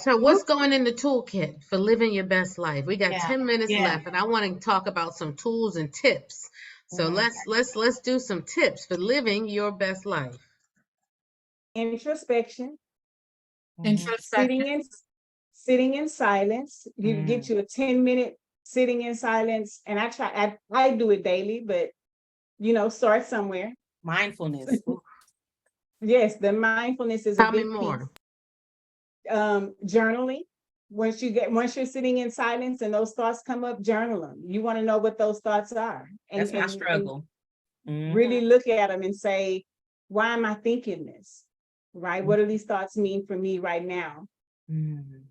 So what's going in the toolkit for living your best life? We got Yeah, 10 minutes yeah. left, and I want to talk about some tools and tips. So Mhm. let's do some tips for living your best life. Introspection, Introspection. sitting in silence. You get you a 10-minute sitting in silence. And I do it daily, but start somewhere. Mindfulness. Ooh. Yes, the mindfulness is a Tell me big more. piece. Journaling. Once you're sitting in silence and those thoughts come up, journal them. You want to know what those thoughts are. That's my And struggle. really look at them and say, why am I thinking this? Right? What do these thoughts mean for me right now? Mhm.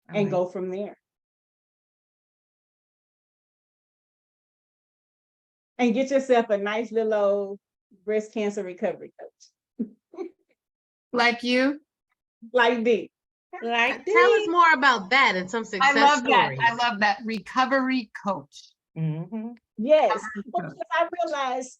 And go from there. And get yourself a nice little old breast cancer recovery coach. Like you. Like D. Like Tell us this. more about that and some I success love that. stories. I love that recovery coach. Mhm. Yes. Well, because I realized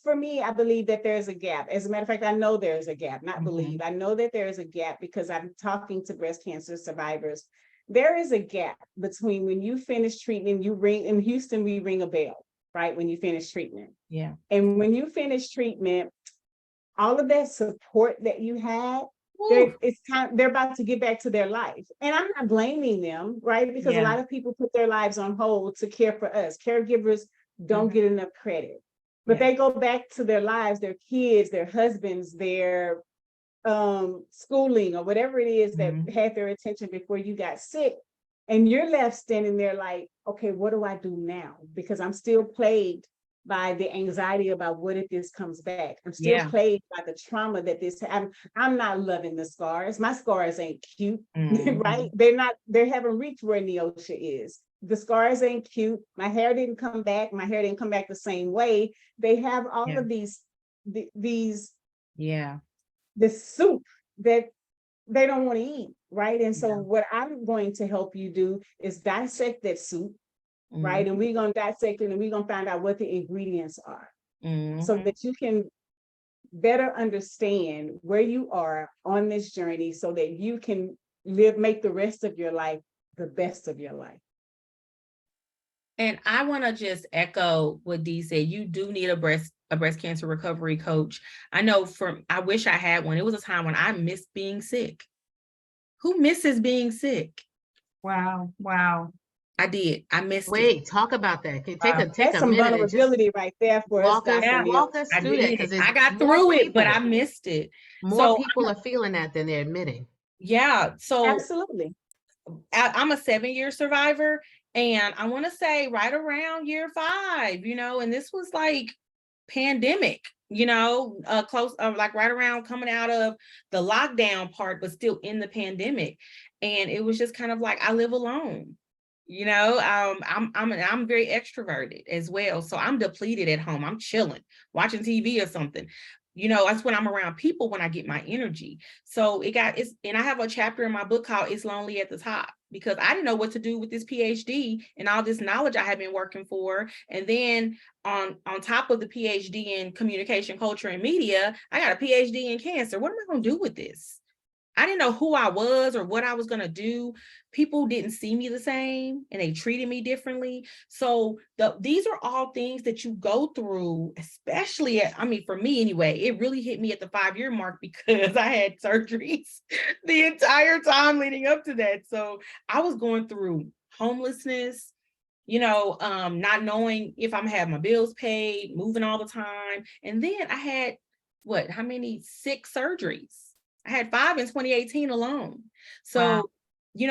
for me, I believe that there's a gap. As a matter of fact, I know there's a gap, not believe. I know that there is a gap because I'm talking to breast cancer survivors. There is a gap between when you finish treatment, in Houston, we ring a bell, right? When you finish treatment. Yeah. And when you finish treatment, all of that support that you had, Woo. they're about to get back to their life. And I'm not blaming them, right? Because a Yeah. lot of people put their lives on hold to care for us. Caregivers don't get enough credit. But Yeah. they go back to their lives, their kids, their husbands, their schooling, or whatever it is that had their attention before you got sick. And you're left standing there like, okay, what do I do now? Because I'm still plagued by the anxiety about what if this comes back. I'm still Yeah. plagued by the trauma that I'm not loving the scars. My scars ain't cute, right? They haven't reached where Neosha is. The scars ain't cute. My hair didn't come back. My hair didn't come back the same way. They have all of these Yeah. the soup that they don't want to eat, right? And so what I'm going to help you do is dissect that soup, right? And we're going to dissect it and we're going to find out what the ingredients are so that you can better understand where you are on this journey so that you can make the rest of your life the best of your life. And I want to just echo what Dee said. You do need a breast cancer recovery coach. I know I wish I had one. It was a time when I missed being sick. Who misses being sick? Wow. I did. I missed it. Wait, talk about that. Take That's a some minute and just vulnerability right there for us, Dr. Neil. walk us I through that, did. because I got through it, but I missed it. More people are feeling that than they're admitting. Yeah. So Absolutely. I'm a 7-year survivor, and I want to say right around year 5, and this was like pandemic, close, like right around coming out of the lockdown part, but still in the pandemic. And it was just kind of like, I live alone. I'm very extroverted as well. So I'm depleted at home. I'm chilling, watching TV or something. That's when I'm around people when I get my energy. So and I have a chapter in my book called It's Lonely at the Top, because I didn't know what to do with this PhD and all this knowledge I had been working for. And then on top of the PhD in communication, culture, and media, I got a PhD in cancer. What am I going to do with this? I didn't know who I was or what I was going to do. People didn't see me the same and they treated me differently. So these are all things that you go through, especially for me anyway, it really hit me at the 5-year mark because I had surgeries the entire time leading up to that. So I was going through homelessness, not knowing if I'm gonna have my bills paid, moving all the time. And then I had 6 surgeries. I had 5 in 2018 alone. So, Wow.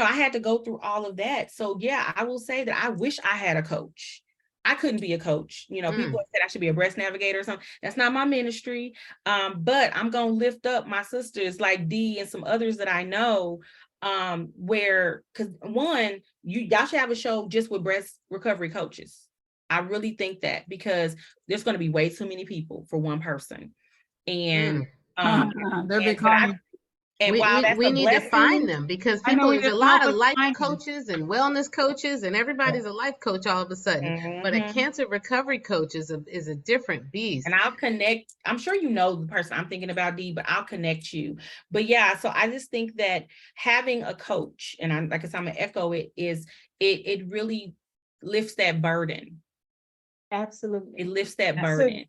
I had to go through all of that. So yeah, I will say that I wish I had a coach. I couldn't be a coach. People have said I should be a breast navigator or something. That's not my ministry. But I'm gonna lift up my sisters like Dee and some others that I know, because one, y'all should have a show just with breast recovery coaches. I really think that, because there's going to be way too many people for one person. And They'll be and, but calling. while that's we a need to blessing, find them, because I know there's a lot of life find them. coaches and wellness coaches, and everybody's a life coach all of a sudden. But a cancer recovery coach is a different beast. And I'll connect. I'm sure you know the person I'm thinking about, Dee, but I'll connect you. But yeah, so I just think that having a coach, and I'm gonna echo it, is it really lifts that burden. Absolutely. It lifts that burden.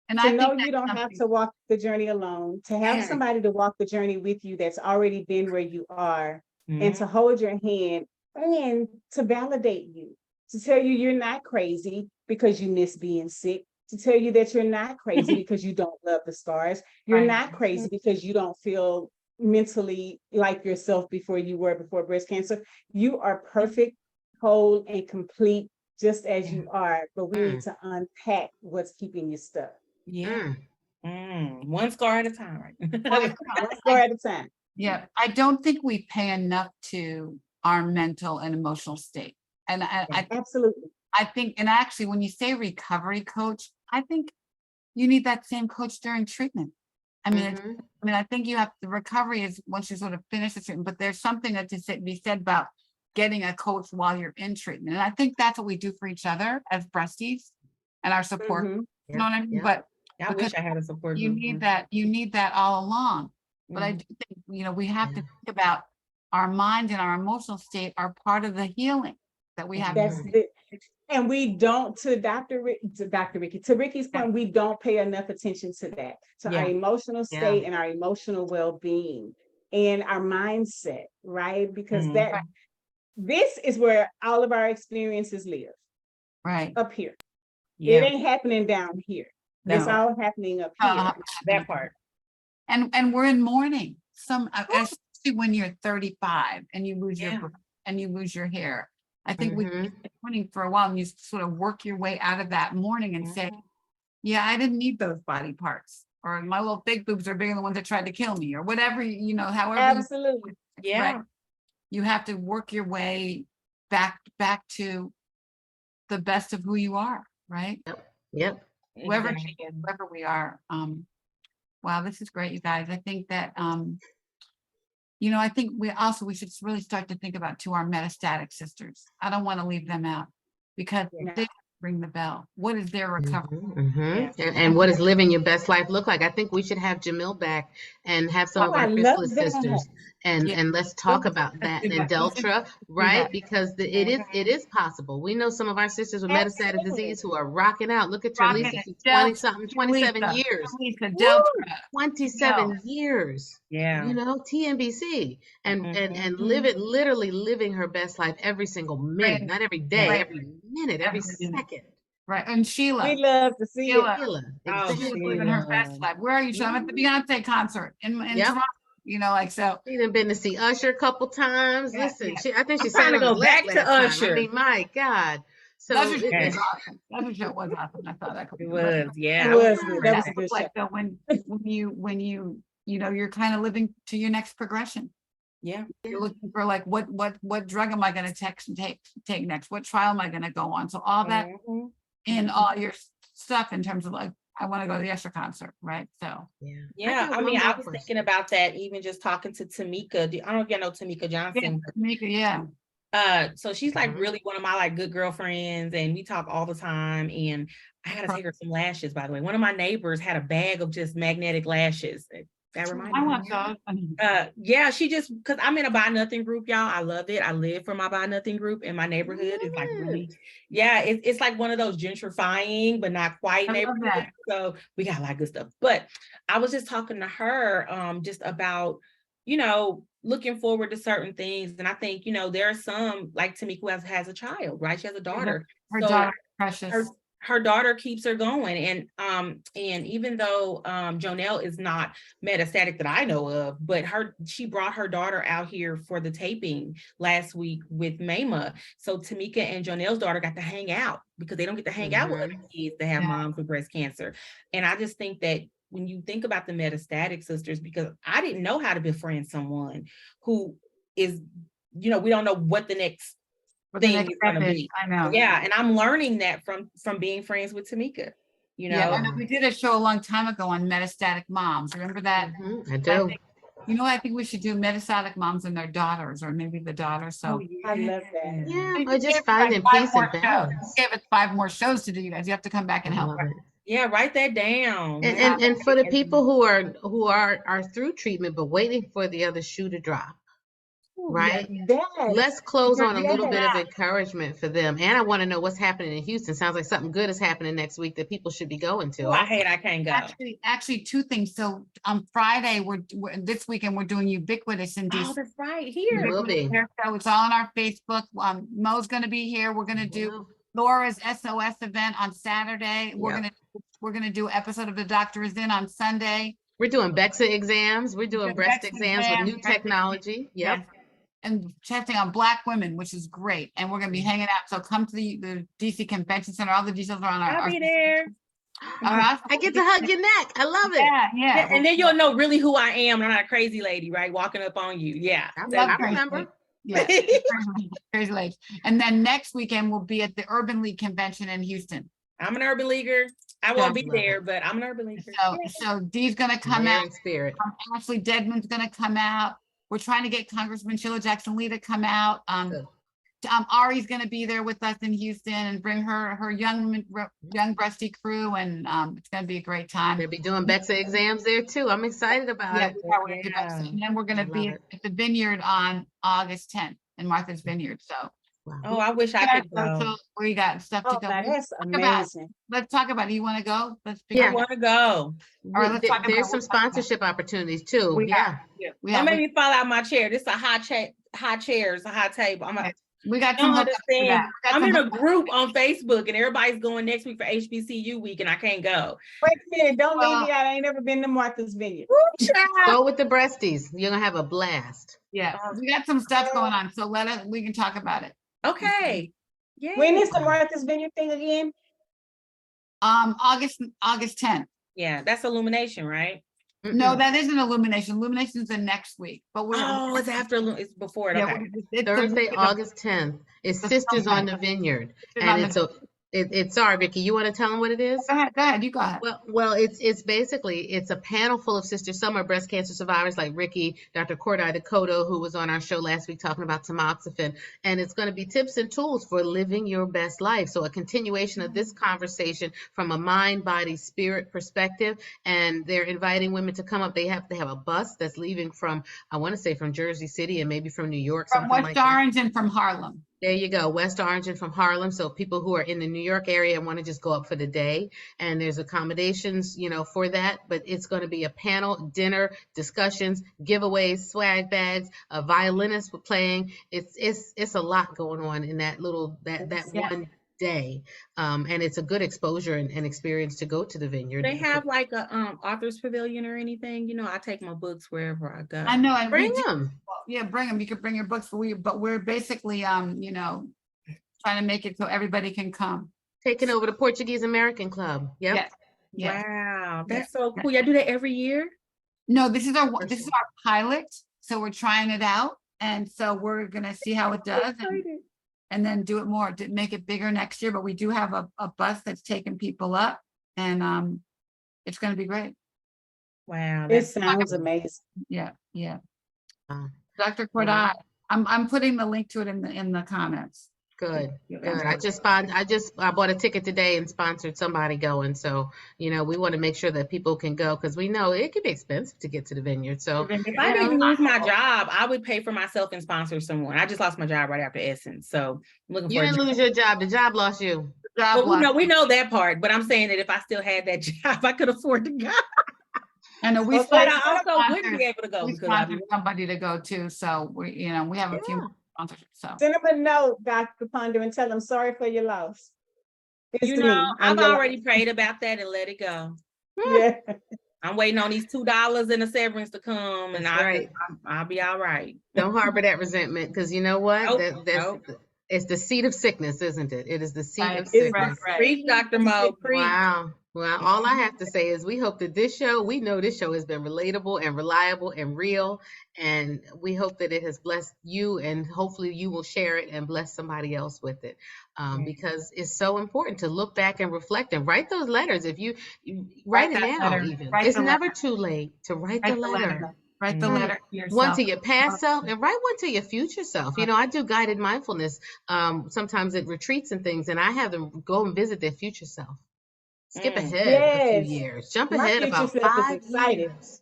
And to I know think you don't have to walk the journey alone, to have somebody to walk the journey with you that's already been where you are, and to hold your hand and to validate you, to tell you you're not crazy because you miss being sick, to tell you that you're not crazy because you don't love the scars, you're not crazy because you don't feel mentally like yourself before breast cancer. You are perfect, whole, and complete just as you are, but we need to unpack what's keeping you stuck. Yeah. One scar at a time, right? One scar at a time. Yeah, I don't think we pay enough to our mental and emotional state. And Absolutely. I think, and actually, when you say recovery coach, I think you need that same coach during treatment. I mean, I think you have the recovery is once you sort of finish the treatment, but there's something that to be said about getting a coach while you're in treatment. And I think that's what we do for each other as breasties and our support. You know what I mean? But I wish I had a support group. You need that all along. But I do think, we have to think about our mind and our emotional state are part of the healing that we have. And we don't, to Ricky's point, we don't pay enough attention to that, to our emotional state and our emotional well-being and our mindset, right? Because this is where all of our experiences live. Right. Up here. It ain't happening down here. No. It's all happening up here. That part. And we're in mourning. Especially when you're 35 and you lose your hair. I think we've been mourning for a while, and you sort of work your way out of that mourning and say, yeah, I didn't need those body parts, or my little fake boobs are bigger than the ones that tried to kill me, or whatever, however. Absolutely. Right? You have to work your way back to the best of who you are, right? Yep. Whoever we are. Wow, this is great, you guys. I think that I think we should really start to think about our metastatic sisters. I don't want to leave them out, because they ring the bell. What is their recovery? And what does living your best life look like? I think we should have Jamil back and have some of our chrysalis sisters and let's talk about that. And Deltra, right? Because it is possible. We know some of our sisters with metastatic disease who are rocking out. Look at Terlisa, she's 20-something, 27 years. 27 years. Yeah. TNBC and literally living her best life every single minute, not every day, every minute, every second. Right. And Sheila. We love to see Sheila. Exactly. Living her best life. Where are you? I'm at the Beyonce concert in Toronto, so. She done been to see Usher a couple times. Listen, I think she's trying to go back to Usher. I mean, my God. So Usher was awesome. Usher show was awesome. I thought that it was, yeah. It was good. That was a good show. Though, when you're kind of living to your next progression. Yeah. You're looking for what drug am I going to take next? What trial am I going to go on? So all that in all your stuff in terms of I want to go to the Usher concert, right? So I was thinking about that, even just talking to Tamika. I don't know if you know Tamika Johnson. Tamika, so she's really one of my good girlfriends, and we talk all the time. And I gotta take her some lashes, by the way. One of my neighbors had a bag of just magnetic lashes. That reminds I me. want those. Yeah, she just, because I'm in a buy nothing group, y'all. I love it. I live for my buy nothing group in my neighborhood. It's like really, yeah, it's like one of those gentrifying, but not quite I love neighborhoods. that. So we got a lot of good stuff. But I was just talking to her just about, looking forward to certain things. And I think, there are some, like Tamika, who has a child, right? She has a daughter. Her So daughter, Precious. her daughter keeps her going. And even though Jonelle is not metastatic that I know of, but she brought her daughter out here for the taping last week with Mama. So Tamika and Jonelle's daughter got to hang out because they don't get to hang out with other kids that have moms with breast cancer. And I just think that when you think about the metastatic sisters, because I didn't know how to befriend someone who is, we don't know what the next thing is going to be. I know. Yeah, and I'm learning that from being friends with Tamika. Yeah, I know. We did a show a long time ago on metastatic moms. Remember that? I do. I think we should do metastatic moms and their daughters, or maybe the daughters. So I love that. Yeah, You but just gave finding like 5 peace more and shows. balance. You gave us 5 more shows to do, you guys. You have to come back and I help. love it. Yeah, write that down. And for the people who are through treatment but waiting for the other shoe to drop, right? Let's close on a little bit of encouragement for them. And I want to know what's happening in Houston. Sounds like something good is happening next week that people should be going to. I hate I can't go. Actually, 2 things. So on Friday, we're this weekend we're doing Ubiquitous in DC. Oh, that's right. Here. Will be. So it's all on our Facebook. Mo's going to be here. We're going to do Laura's SOS event on Saturday. We're gonna do episode of The Doctor Is In on Sunday. We're doing BEXA exams. We're doing breast exams with new technology. Yep. And testing on Black women, which is great. And we're gonna be hanging out. So come to the DC Convention Center. All the details are on our. I'll be there. I get to hug your neck. I love it. Yeah. And then you'll know really who I am. I'm not a crazy lady, right? Walking up on you. Yeah. I remember. Yeah. Crazy lady. And then next weekend we'll be at the Urban League convention in Houston. I'm an urban leaguer. I won't be there, but I'm an urban leaguer. So Dee's gonna come out. In spirit. Ashley Deadman's gonna come out. We're trying to get Congressman Sheila Jackson Lee to come out. Ari's gonna be there with us in Houston and bring her young breasty crew, and it's gonna be a great time. They'll be doing BEXA exams there too. I'm excited about it. And then we're gonna be at the Vineyard on August 10th in Martha's Vineyard. So. Wow. Oh, I wish I could go. So we got stuff to go. That's amazing. Let's talk about it. You want to go? I want to go. All right, let's talk There's about some sponsorship opportunity too. We Yeah. Don't make me fall out my chair. This is a high chairs, a high table. We got don't some understand. I'm in a group on Facebook and everybody's going next week for HBCU week and I can't go. Wait a minute, don't leave me out. I ain't never been to Martha's Vineyard. Go with the breasties. You're gonna have a blast. Yeah, we got some stuff going on, so we can talk about it. Okay. Yeah. When is the Martha's Vineyard thing again? August 10th. Yeah, that's Illumination, right? No, that isn't Illumination. Illumination is the next week, but it's after. It's before it. Okay. It's Thursday, August 10th. It's Sisters on the Vineyard, and it's sorry, Vicky. You want to tell them what it is? Go ahead. You go ahead. Well, it's basically a panel full of sisters. Some are breast cancer survivors, like Ricky, Dr. Cordai Dakota, who was on our show last week talking about tamoxifen, and it's going to be tips and tools for living your best life. So a continuation of this conversation from a mind, body, spirit perspective, and they're inviting women to come up. They have a bus that's leaving from, I want to say, from Jersey City and maybe from New York, from West Orange and from Harlem. There you go, West Orange and from Harlem. So people who are in the New York area want to just go up for the day, and there's accommodations, for that. But it's going to be a panel, dinner, discussions, giveaways, swag bags, a violinist playing. It's a lot going on in that one day, and it's a good exposure and experience to go to the Vineyard. They have like a authors pavilion or anything. I take my books wherever I go. I know, and bring them. Yeah, bring them. You could bring your books, but we're basically trying to make it so everybody can come. Taking over the Portuguese American Club. Yep. Yes. Wow, that's so cool. Y'all do that every year? No, this is our pilot, so we're trying it out, and so we're gonna see how it does. And then do it more, to make it bigger next year. But we do have a bus that's taking people up, and it's going to be great. Wow, it sounds amazing. Yeah. Dr. Cordai, I'm putting the link to it in the comments. Good, Yeah, good. I bought a ticket today and sponsored somebody going. So, we want to make sure that people can go because we know it can be expensive to get to the vineyard. So, If I didn't lose my job, I would pay for myself and sponsor someone. I just lost my job right after Essence. So I'm looking you for a didn't job. lose your job. The job lost you. Job Well, we loss. know that part, but I'm saying that if I still had that job, I could afford to go. And we Well, But sponsored, I also wouldn't be able to go we because I'd be sponsored somebody to go too. So we have a few Yeah. sponsorships. So send them a note, Dr. Ponder, and tell them sorry for your loss. It's me. I'm I've your already prayed about that and let it go. yeah. I'm waiting on these $2 and a severance to come, and That's right. I'll be all right. Don't harbor that resentment because you know what? Nope, That's nope. it's the seed of sickness, isn't it? It is the seed Right, of It's sickness. right. Preach, Dr. Mo, preach. Wow. Well, all I have to say is we hope that we know this show has been relatable and reliable and real. And we hope that it has blessed you and hopefully you will share it and bless somebody else with it. Because it's so important to look back and reflect and write those letters. If you write it that now, letter. even Write it's the never letter. too late to write Write the letter. Write the Mhm. letter to One yourself. to your past self and write one to your future self. I do guided mindfulness sometimes at retreats and things, and I have them go and visit their future self. Skip ahead a few Yes. years. Jump My ahead future about self is 5 excited. years.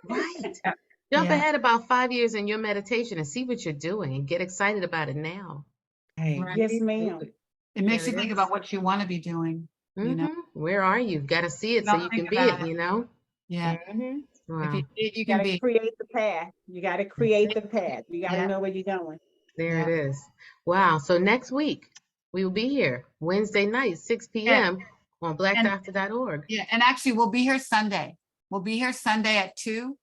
Right. Yeah. Jump Yeah. ahead about 5 years in your meditation and see what you're doing and get excited about it now. Hey, Right. Yes, do ma'am. it. It makes There you it think is. about what you want to be doing. Where are you? Got to see it so Don't you think can be about it, it. you know? Yeah. Mhm. If you Wow. see it, you You can gotta be. create the path. You gotta create the path. You gotta Yeah. know where you're going. There Yeah. it is. Wow. So next week we will be here Wednesday night, 6 p.m. on blackdoctor.org. Yeah, and actually we'll be here Sunday. We'll be here Sunday at 2.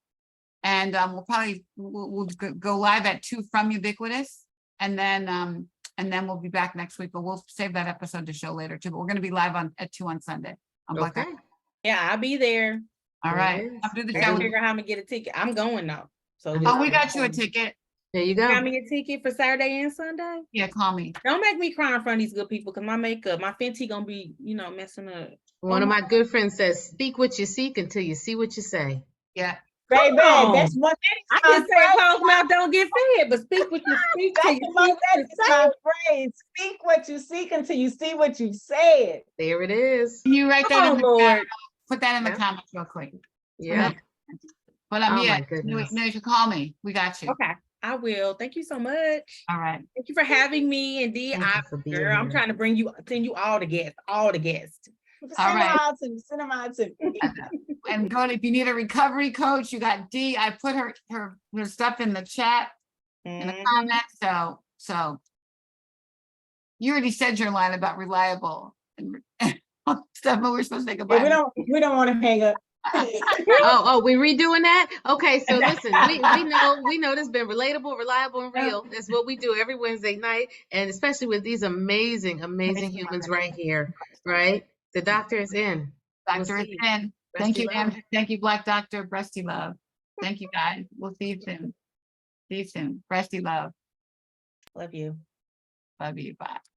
And we'll probably we'll go live at 2 from Ubiquitous. And then we'll be back next week, but we'll save that episode to show later too. But we're gonna be live at 2 on Sunday. On Black Okay. Doctor. Yeah, I'll be there. All There right. it is. I'll do the I show. gotta figure out how I'm gonna get a ticket. I'm going though. So Oh, just Oh, we got you a ticket. There you got go. me a ticket for Saturday and Sunday. Yeah, call me. Don't make me cry in front of these good people because my makeup, my Fenty gonna be, messing up. One of my good friends says, speak what you seek until you see what you say. Yeah. Baby, on. that's one I can say a closed mouth don't get fed, but speak what you speak till you see what that you is say. my phrase. Speak what you seek until you see what you said. There it is. Can you write that Come in on, the chat? Lord. Put that in the Yeah. comments real quick. Yeah. But Oh yeah, my goodness. no, you should call me. We got you. Okay, I will. Thank you so much. All right. Thank you for having me. And Dee, Thank you for being girl, I'm here. trying to send you all the guests, All Send right. them out to me. Send them out to me. And go to, if you need a recovery coach, you got Dee. I put her stuff in the chat, in the Mhm. comments. So you already said your line about reliable and stuff, but we're supposed to say goodbye. Yeah, we don't want to hang up. Oh, we redoing that? Okay, so listen, we know this has been relatable, reliable, and real. That's what we do every Wednesday night, and especially with these amazing humans right here, right? The doctor is in. We'll Dr. see you. Finn. Thank Breasty you, love. Andrew. Thank you, Black Doctor. Breasty love. Thank you, guys. We'll see you soon. See you soon. Breasty love. Love you. Love you. Bye.